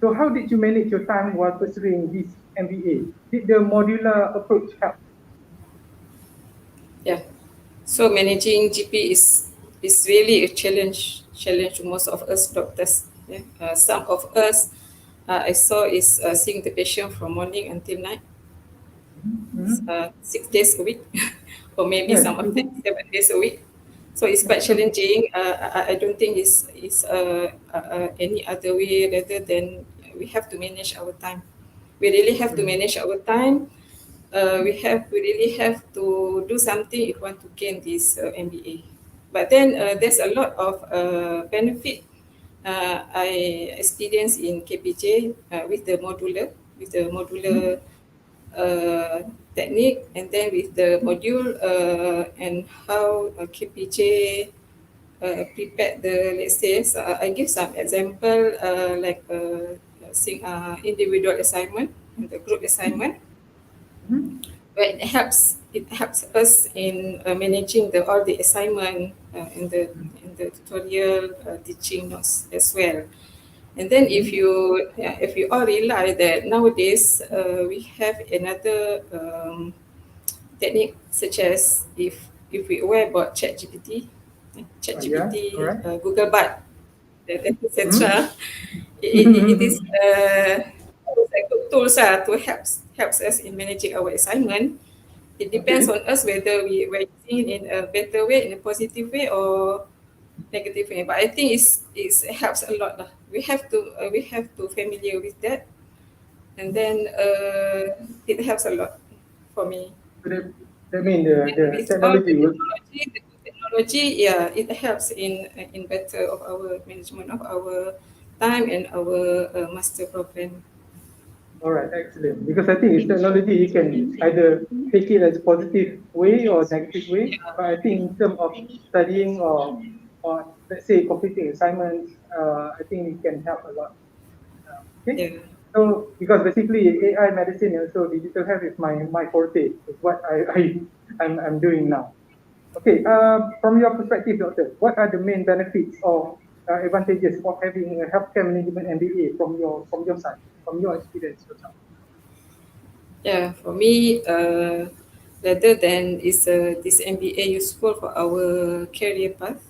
So how did you manage your time while pursuing this MBA? Did the modular approach help? Yeah. So managing GP is really a challenge to most of us doctors. Yeah. Some of us I saw is seeing the patient from morning until night, 6 days a week, or maybe some of them 7 days a week. So it's quite challenging. I don't think it's any other way rather than we have to manage our time. We really have to manage our time. We really have to do something if we want to gain this MBA. But then there's a lot of benefit I experienced in KPJ with the modular technique, and then with the module and how KPJ prepared the, let's say, so I give some example like individual assignment and the group assignment. Where it helps us in managing all the assignment in the tutorial teaching notes as well. And then if you all realize that nowadays we have another technique, such as if we aware about ChatGPT, Google Bard, etc. It is a good tools to helps us in managing our assignment. It depends on us whether we're using it in a better way, in a positive way, or negative way. But I think it helps a lot. We have to familiar with that, and then it helps a lot for me. So that means the technology will. The technology, yeah, it helps in better of our management of our time and our master program. All right, excellent. Because I think it's technology, you can either take it as a positive way or negative way. But I think in terms of studying or let's say completing assignments, I think it can help a lot. Okay. Yeah. So because basically AI medicine and also digital health is my forte, is what I'm doing now. Okay. From your perspective, doctor, what are the main benefits or advantages of having a healthcare management MBA from your side, from your experience yourself? Yeah, for me, rather than this MBA useful for our career path,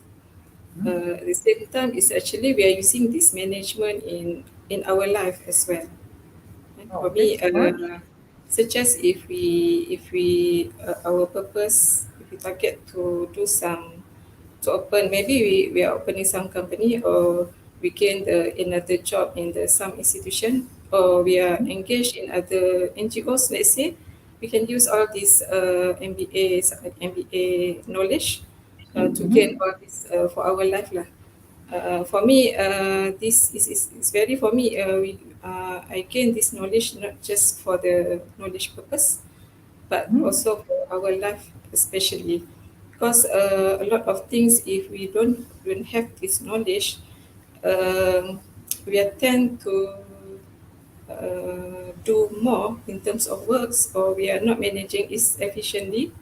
at the same time, it's actually we are using this management in our life as well. And for me, such as if we our purpose, if we target to do some, to open, maybe we are opening some company, or we gain another job in some institution, or we are engaged in other NGOs, let's say, we can use all these MBA knowledge to gain all this for our life lah. For me, this is very, for me, I gain this knowledge not just for the knowledge purpose, but also for our life, especially because a lot of things, if we don't have this knowledge, we tend to do more in terms of works, or we are not managing it efficiently.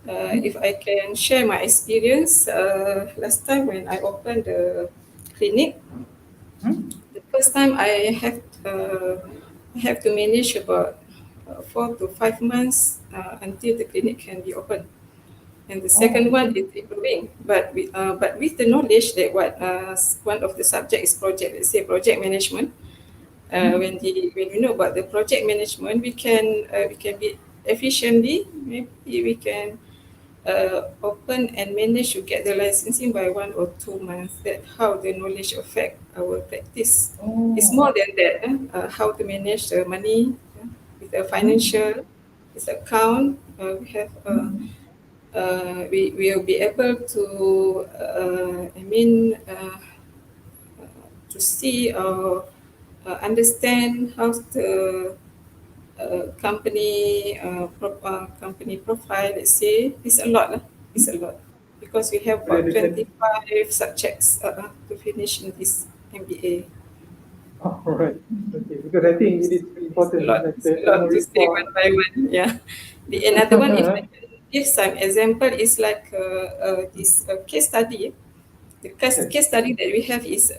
If I can share my experience, last time when I opened the clinic, the first time I have to manage about 4 to 5 months until the clinic can be opened. And the second one is improving, but with the knowledge that one of the subject is project, let's say project management. When we know about the project management, we can be efficiently. Maybe we can open and manage to get the licensing by 1 or 2 months. That how the knowledge affect our practice. It's more than that. How to manage the money with the financial, this account. We have. We will be able to, to see or understand how the company company profile. Let's say it's a lot. It's a lot because we have about 25 subjects to finish in this MBA. All right. Okay. Because I think it is important. It's a lot to say one by one. Yeah. The another one, if I can give some example, is like this case study. The case study that we have is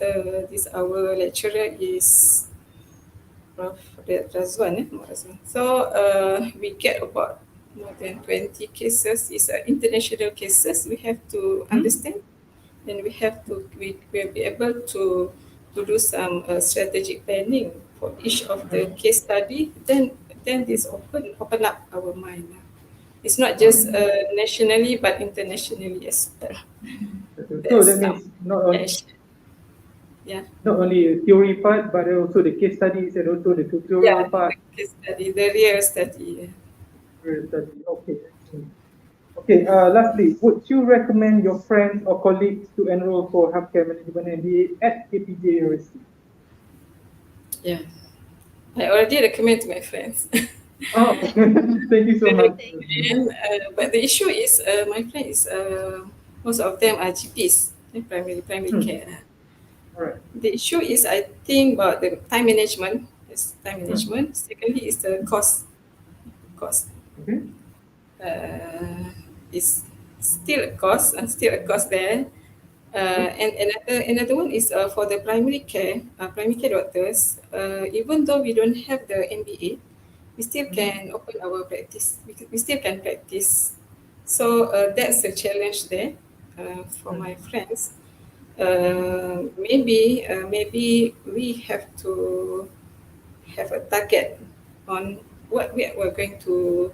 this our lecturer is Prof. Razwan. So we get about more than 20 cases. It's international cases we have to understand, and we will be able to do some strategic planning for each of the case study. Then this open up our mind. It's not just nationally but internationally as well. So that means not only theory part, but also the case studies and also the tutorial part. The case study, the real study. Real study. Okay. Okay, lastly, would you recommend your friends or colleagues to enroll for healthcare management MBA at KPJ University? Yeah, I already recommend to my friends. Oh, thank you so much. But the issue is, my friend is most of them are GPs, primary Hmm. care. All right. The issue is, I think about the time management. Yes, time Hmm. management. Secondly, is the cost. Cost. Okay. Is still a cost there. And another one is for the primary care doctors. Even though we don't have the MBA, we still can open our practice. We still can practice. So that's a challenge there for my friends. Maybe we have to have a target on what we're going to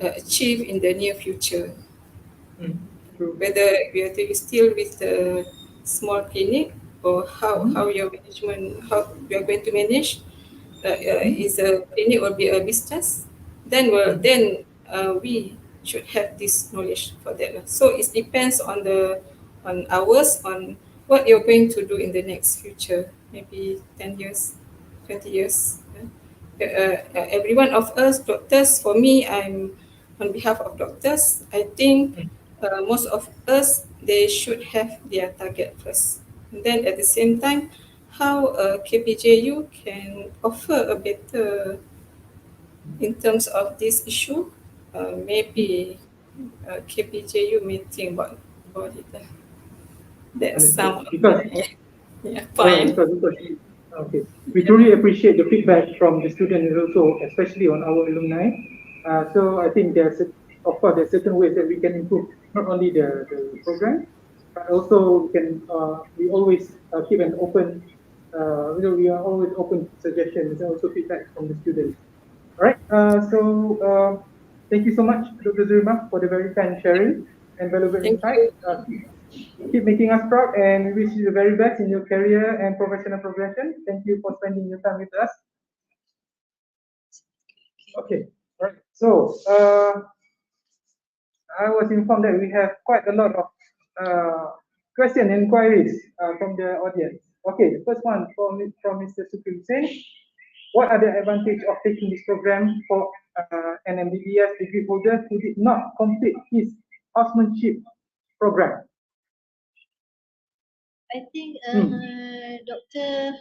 achieve in the near future. True. Whether we are still with the small clinic, or how your management, how you are going to manage, is a clinic or be a business, then we should have this knowledge for that lah. So it depends on on what you're going to do in the next future, maybe 10 years, 20 years. Every one of us doctors, for me, I'm on behalf of doctors, I think most of us, they should have their target first. And then at the same time, how KPJU can offer a better in terms of this issue, maybe KPJU may think about it. That's Understood. some of Because yeah, all right, fine. because okay, we truly appreciate the feedback from the students and also especially on our alumni. So I think of course there's certain ways that we can improve not only the program, but also we always keep an open we are always open to suggestions and also feedback from the students. All right. Thank you so much, Dr. Zurima, for the very kind sharing and valuable Thank insight. you. Keep making us proud, and we wish you the very best in your career and professional progression. Thank you for spending your time with us. Okay. All right. So I was informed that we have quite a lot of question and inquiries from the audience. Okay, the first one from Mr. Sukri Hussain. What are the advantages of taking this program for an MBBS degree holder who did not complete his housemanship program? I think Dr.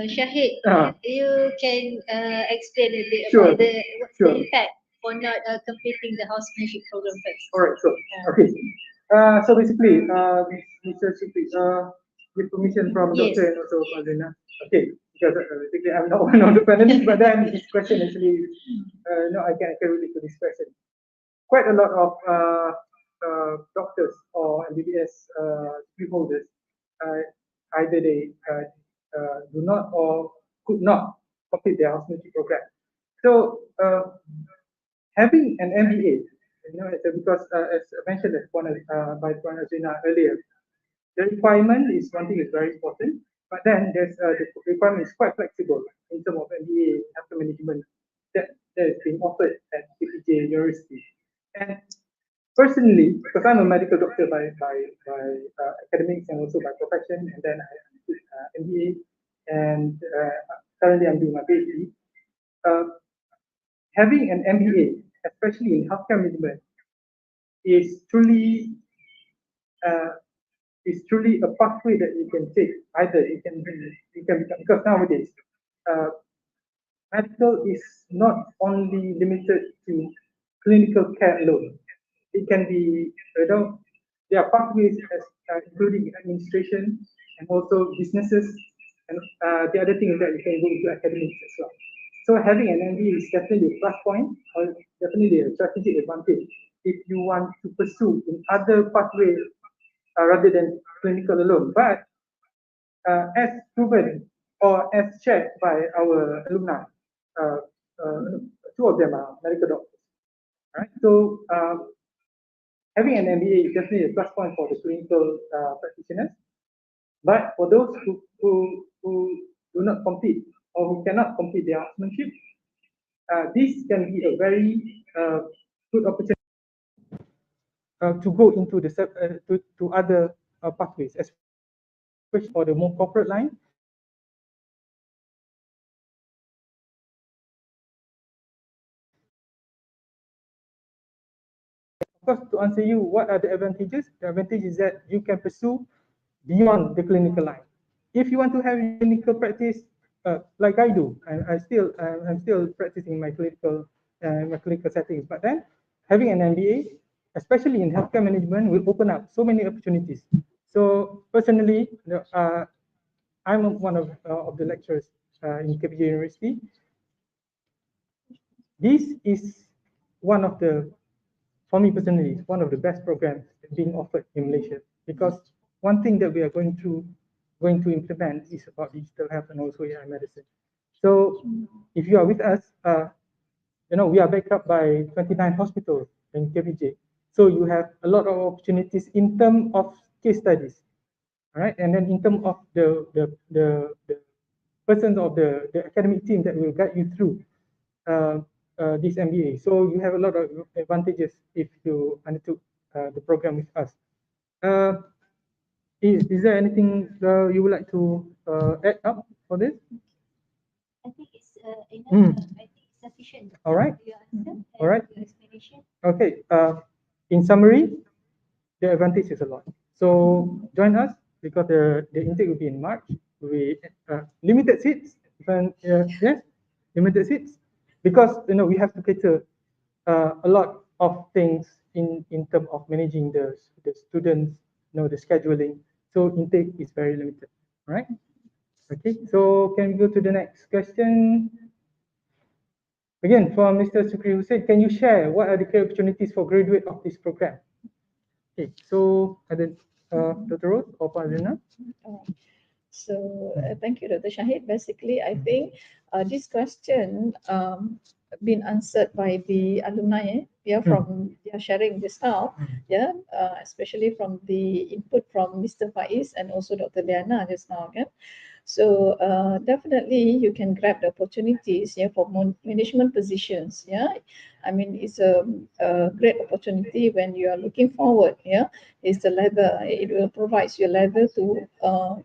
Shahid, Uh, you can explain a bit Sure, about what's sure. the impact for not completing the housemanship program first. All right, so okay. So basically, Mr. Sukri, with permission from Yes. Dr. and also Fazina. Okay, because basically I'm not one of the panelists, but then this question actually, no, I can relate to this question. Quite a lot of doctors or MBBS degree holders, either they do not or could not complete their housemanship program. So having an MBA, because as mentioned by Puan Azrina earlier, the requirement is one thing is very important, but then the requirement is quite flexible in terms of MBA after management that is being offered at KPJ University. And personally, because I'm a medical doctor by academics and also by profession, and then I did MBA, and currently I'm doing my PhD. Having an MBA, especially in healthcare management, is truly uh, a pathway that you can take. Either you can become, because nowadays uh, medical is not only limited to clinical care alone. It can be, there are pathways including administration and also businesses, and the other thing is that you can go into academics as well. So having an MBA is definitely a plus point, or definitely a strategic advantage if you want to pursue in other pathways rather than clinical alone. But as proven or as shared by our alumni, uh, uh, two of them are medical doctors. Right? So having an MBA is definitely a plus point for the clinical practitioners. But for those who do not complete or who cannot complete their housemanship, this can be a very good opportunity to go into the to other pathways, especially for the more corporate line. Of course, to answer you, what are the advantages? The advantage is that you can pursue beyond the clinical line. If you want to have clinical practice, like I do, and I'm still practicing my clinical settings. But then, having an MBA, especially in healthcare management, will open up so many opportunities. So personally, I'm one of the lecturers in KPJ University. This is one of the, for me personally, it's one of the best programs being offered in Malaysia, because one thing that we are going to implement is about digital health and also AI medicine. So if you are with us, we are backed up by 29 hospitals in KPJ. So you have a lot of opportunities in terms of case studies, all right? And then in terms of the persons of the academic team that will guide you through this MBA. So you have a lot of advantages if you undertook the program with us. Is there anything you would like to add up for this? I think it's enough. I think it's sufficient. All right. Your answer. All right. Your explanation. Okay. In summary, the advantage is a lot. So join us, because the intake will be in March. We limited seats. Yes, limited seats, because we have to cater a lot of things in terms of managing the students, the scheduling. So intake is very limited. All right. Okay. So can we go to the next question? Again, for Mr. Sukri Hussain, can you share what are the career opportunities for graduate of this program? Okay, so ada Dr. Rose or Pak Azrina? So thank you, Dr. Shahid. Basically, I think this question been answered by the alumni, from their sharing just now, especially from the input from Mr. Faiz and also Dr. Liana just now, okay? So definitely you can grab the opportunities, for management positions, I mean, it's a great opportunity when you are looking forward, it's the ladder, it will provide you a ladder to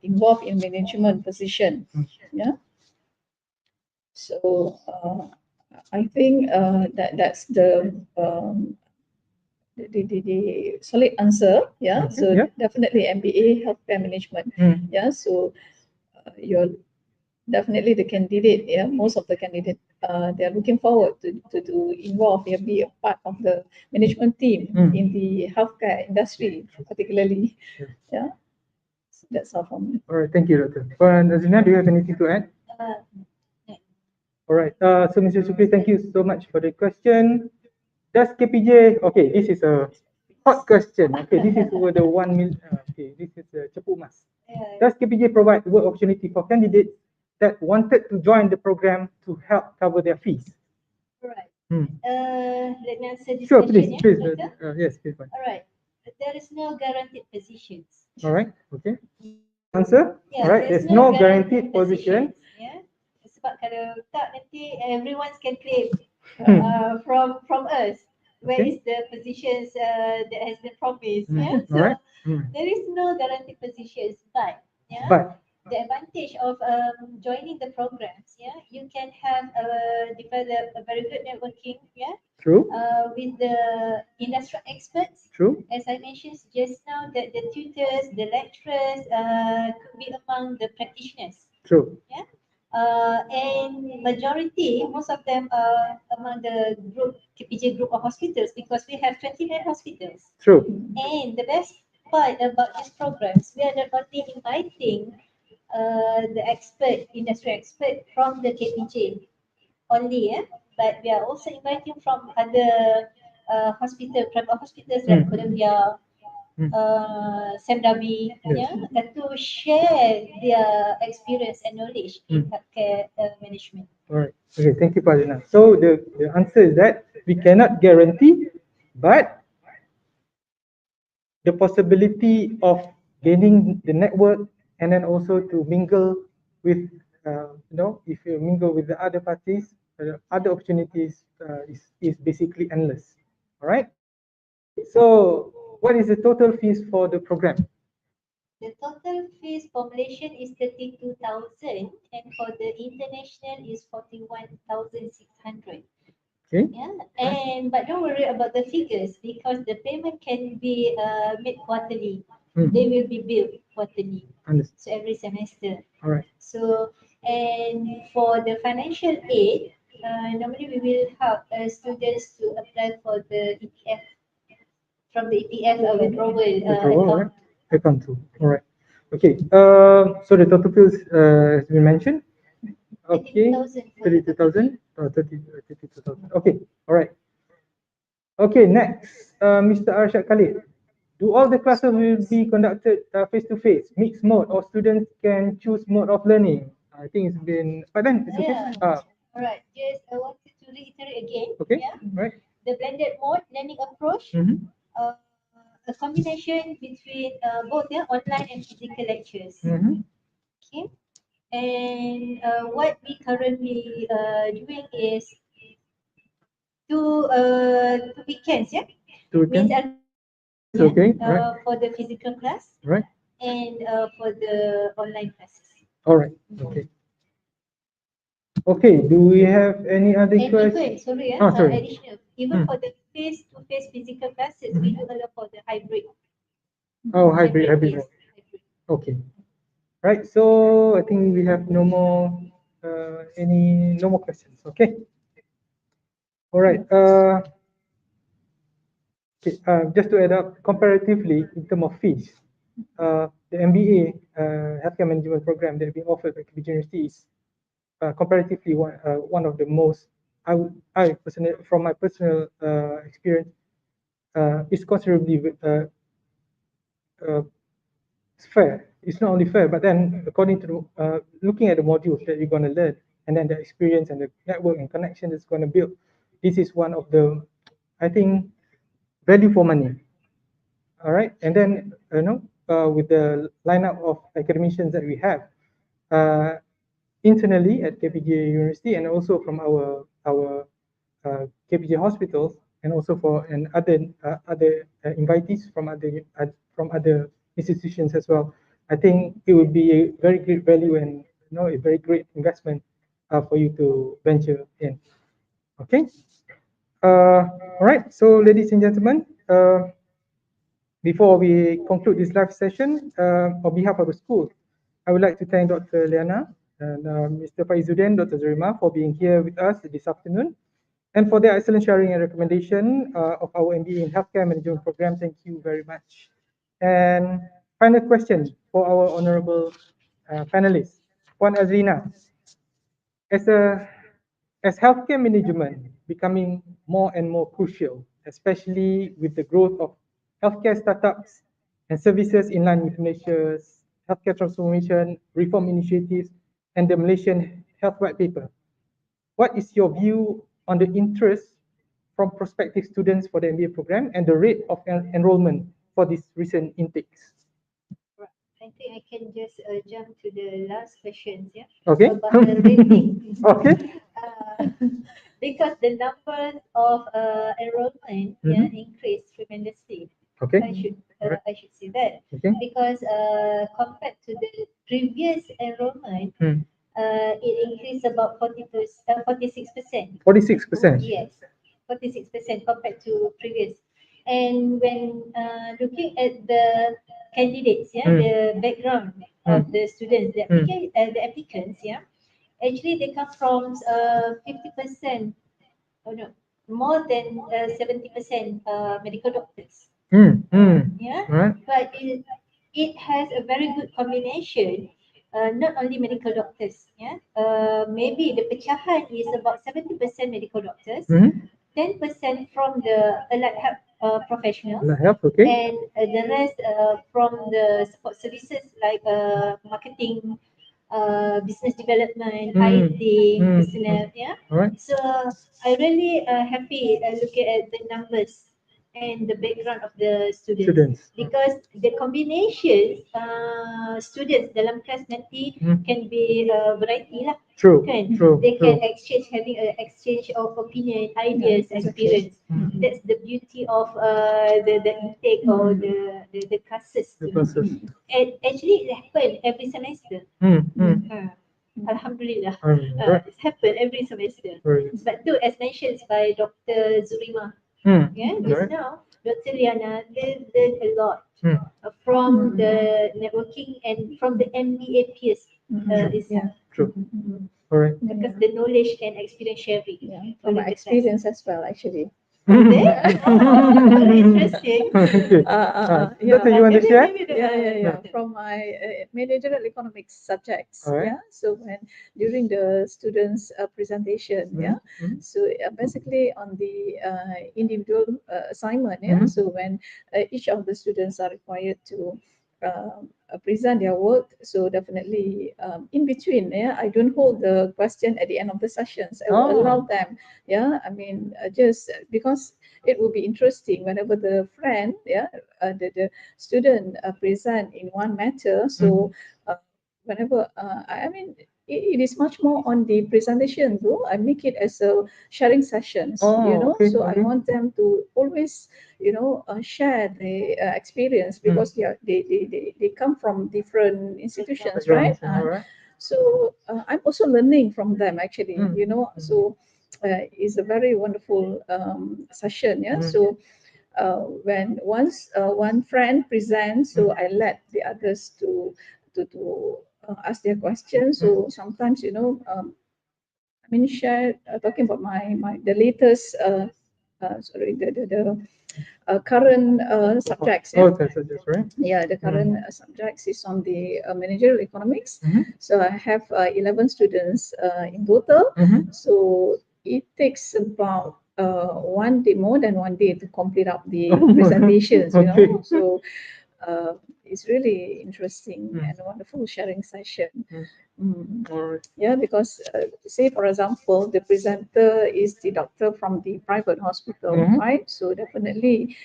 involve in management position, So I think that's the solid answer, so definitely MBA healthcare management, so you're definitely the candidate, most of the candidates, they're looking forward to involve, be a part of the management team in the healthcare industry, particularly, So that's all from me. All right, thank you, Dr. Azrina, do you have anything to add? All right, so Mr. Sukri, thank you so much for the question. Does KPJ, okay, this is a hot question. Okay, this is over the 1 million, okay, this is a cepu mas. Does KPJ provide work opportunity for candidates that wanted to join the program to help cover their fees? Right. Let me answer this Sure, question. please. Yes, please. All right. There is no guaranteed positions. All right, okay. Answer? Yeah, all right, there's no guaranteed position. Yeah. Sebab kalau tak, nanti everyone can claim from us. Where is the positions that has been promised? So there is no guaranteed positions, but the advantage of joining the programs, you can have develop a very good networking, True. With the industry experts. True. As I mentioned just now, that the tutors, the lecturers could be among the practitioners. True. And majority, most of them are among the group, KPJ group of hospitals, because we have 29 hospitals. True. And the best part about these programs, we are not only inviting the expert, industry expert from the KPJ only, but we are also inviting from other private hospitals like Columbia, Semdavi, to share their experience and knowledge in healthcare management. All right. Okay, thank you, Pazina. So the answer is that we cannot guarantee, but the possibility of gaining the network and then also to mingle with, if you mingle with the other parties, other opportunities is basically endless. All right. So what is the total fees for the program? The total fees for Malaysian is 32,000 and for the international is 41,600. Okay. Yeah, and but don't worry about the figures because the payment can be made quarterly. They will be billed quarterly. Understood. So every semester. All right. So and for the financial aid, normally we will help students to apply for the EPF from the EPF withdrawal account. Right? Account too. All right. Okay. So the total fees has been mentioned. Okay. 32,000. 32,000. Okay. All right. Okay. Next, Mr. Arshad Khalid. Do all the classes will be conducted face to face, mixed mode, or students can choose mode of learning? I think it's been. But then it's okay. Yeah. All right. Yes, I wanted to reiterate again. Okay. Yeah. Right. The blended mode learning approach. A combination between both online and physical lectures. Okay. And what we currently doing is two weekends, yeah? Two Means weekends. Okay. Right. for the physical class. Right. And for the online classes. All right. Okay. Okay. Do we have any other And questions? even, sorry. additional, even for the face-to-face physical classes, we do allow for the hybrid. Oh, hybrid. Yes, hybrid. Okay. Right. So I think we have no more no more questions. Okay. All right. Okay. Just to add up, comparatively in terms of fees, the MBA healthcare management program that we offered by KPJ University is comparatively one of the most. I personally, from my personal experience, is considerably fair. It's not only fair, but then according to looking at the modules that you're going to learn, and then the experience and the network and connection that's going to build, this is one of the, I think, value for money. All right, and then with the lineup of academicians that we have internally at KPJ University, and also from our KPJ hospitals, and also for other invitees from other institutions as well. I think it would be a very great value and a very great investment for you to venture in. Okay. All right. So, ladies and gentlemen, before we conclude this live session, on behalf of the school, I would like to thank Dr. Liana and Mr. Faizuddin, Dr. Zarima for being here with us this afternoon, and for their excellent sharing and recommendation of our MBA in Healthcare Management Program. Thank you very much. And final question for our honorable panelists. Puan Azrina, as healthcare management becoming more and more crucial, especially with the growth of healthcare startups and services in line with Malaysia's healthcare transformation reform initiatives and the Malaysian Health White Paper, what is your view on the interest from prospective students for the MBA program and the rate of enrollment for these recent intakes? I think I can just jump to the last questions, yeah? Okay. About the rating. Okay. Because the numbers of enrollment increased tremendously. Okay. I should say that. Okay. Because compared to the previous enrollment, it increased about 46%. 46%. Yes, 46% compared to previous. And when looking at the candidates, the background of the students, the applicants, actually they come from 50%, no, more than 70% medical doctors. Yeah, Right. but it has a very good combination. Not only medical doctors, maybe the pecahan is about 70% medical doctors, 10% from the allied health professionals, Okay. and the rest from the support services like marketing, business development, IT, personnel. Yeah. All right. So I really happy looking at the numbers and the background of the students. Because the combination students dalam kelas nanti can be variety lah. True. Kan? True. They can exchange, having an exchange of opinion, ideas, experience. That's the beauty of the intake or the classes. And actually it happens every semester. Alhamdulillah. It's happened every semester. But too, as mentioned by Dr. Zurima, just now, Dr. Liana, they learn a lot from the networking and from the MBA peers. True. Alright. Because the knowledge and experience sharing. From my experience as well, actually. Very interesting. Doctor, you want to share? From my managerial economics subjects. Alright. So when during the students' presentation, so basically on the individual assignment, so when each of the students are required to present their work, so definitely in between, I don't hold the question at the end of the sessions. I will allow them, I mean, just because it will be interesting whenever the friend, the student present in one matter. So whenever I mean, it is much more on the presentation though. I make it as a sharing sessions, so I want them to always, share the experience, because they come from different institutions, right? So I'm also learning from them actually, so it's a very wonderful session, so when once one friend presents, so I let the others to ask their questions. So sometimes, I mean, share talking about the latest the current subjects. Subjects, right? The current subjects is on the managerial economics. So I have 11 students in total. So it takes about one day, more than one day, to complete up the presentations. So it's really interesting and a wonderful sharing session. Because say for example, the presenter is the doctor from the private hospital, right? So definitely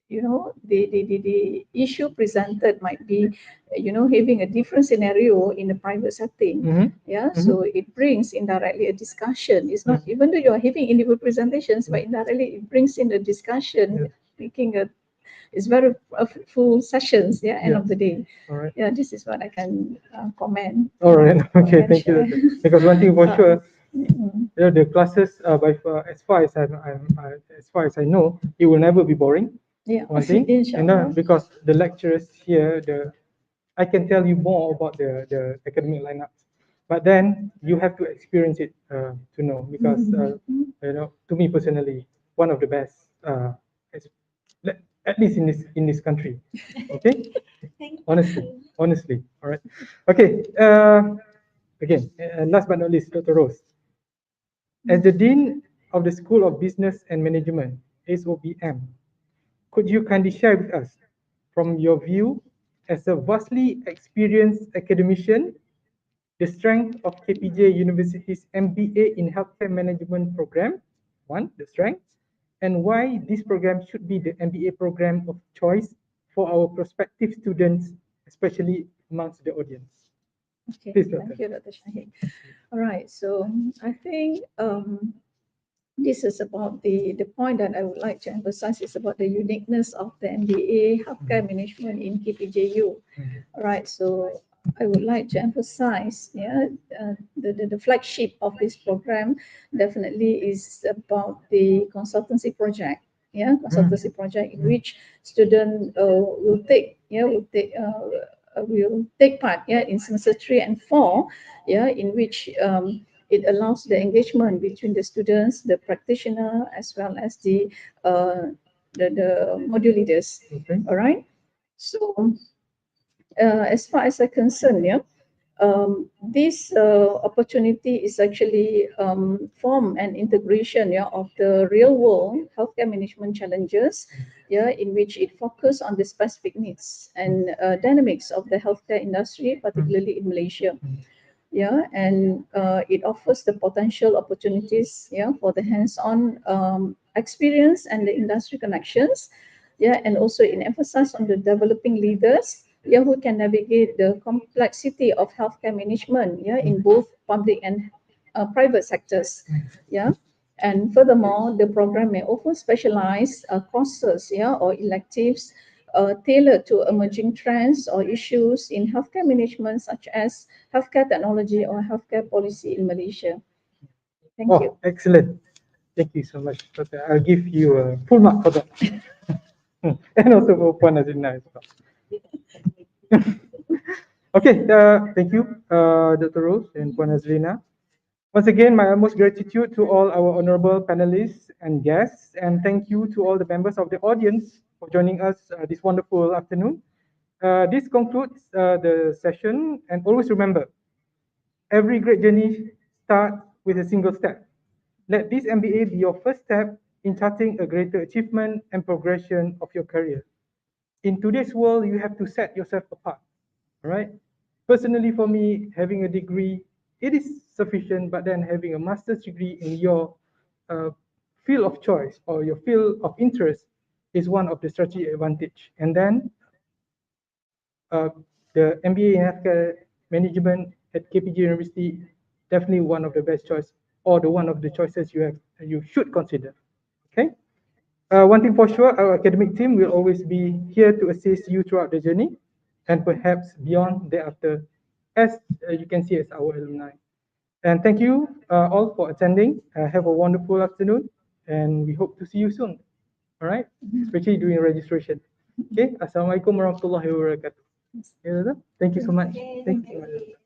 the issue presented might be having a different scenario in the private setting. So it brings indirectly a discussion. It's not, even though you are having individual presentations, but indirectly it brings in a discussion, making it's very full sessions, end of the day. This is what I can comment. Okay, thank you. Because one thing for sure, the classes as far as I know, it will never be boring. One thing, and because the lecturers here, I can tell you more about the academic lineups, but then you have to experience it to know. Because to me personally, one of the best, at least in this country. Okay, honestly, all right. Okay. Again, last but not least, Dr. Rose, as the Dean of the School of Business and Management, SOBM, could you kindly share with us, from your view as a vastly experienced academician, the strength of KPJ University's MBA in Healthcare Management program? One, the strength, and why this program should be the MBA program of choice for our prospective students, especially amongst the audience. Okay, Please, thank you, Dr. Shahid. All right, so I think this is about the point that I would like to emphasize is about the uniqueness of the MBA Healthcare Management in KPJU. All right, so I would like to emphasize, the flagship of this program definitely is about the consultancy project. Consultancy project in which student will take part in semester 3 and 4, in which it allows the engagement between the students, the practitioner, as well as the module leaders. All right. So as far as I'm concerned, this opportunity is actually form an integration of the real world healthcare management challenges, in which it focuses on the specific needs and dynamics of the healthcare industry, particularly in Malaysia. Yeah, and it offers the potential opportunities, yeah, for the hands-on experience and the industry connections, yeah, and also it emphasizes on the developing leaders, yeah, who can navigate the complexity of healthcare management, yeah, in both public and private sectors, yeah. And furthermore, the program may offer specialized courses, yeah, or electives tailored to emerging trends or issues in healthcare management, such as healthcare technology or healthcare policy in Malaysia. Thank you. Excellent. Thank you so much. Okay, I'll give you a full mark for that. And also for Puan Azrina as well. Okay, thank you, Dr. Rose and Puan Azrina. Once again, my utmost gratitude to all our honorable panelists and guests, and thank you to all the members of the audience for joining us this wonderful afternoon. This concludes the session, and always remember, every great journey starts with a single step. Let this MBA be your first step in charting a greater achievement and progression of your career. In today's world, you have to set yourself apart, all right? Personally, for me, having a degree, it is sufficient, but then having a master's degree in your uh, field of choice or your field of interest is one of the strategic advantage. And then uh, the MBA in healthcare management at KPJ University, definitely one of the best choice or the one of the choices you should consider. Okay. One thing for sure, our academic team will always be here to assist you throughout the journey and perhaps beyond thereafter, as you can see as our alumni. And thank you all for attending. Have a wonderful afternoon, and we hope to see you soon. All right, especially during registration. Okay, Assalamualaikum warahmatullahi wabarakatuh. Thank you so much. Thank you so much.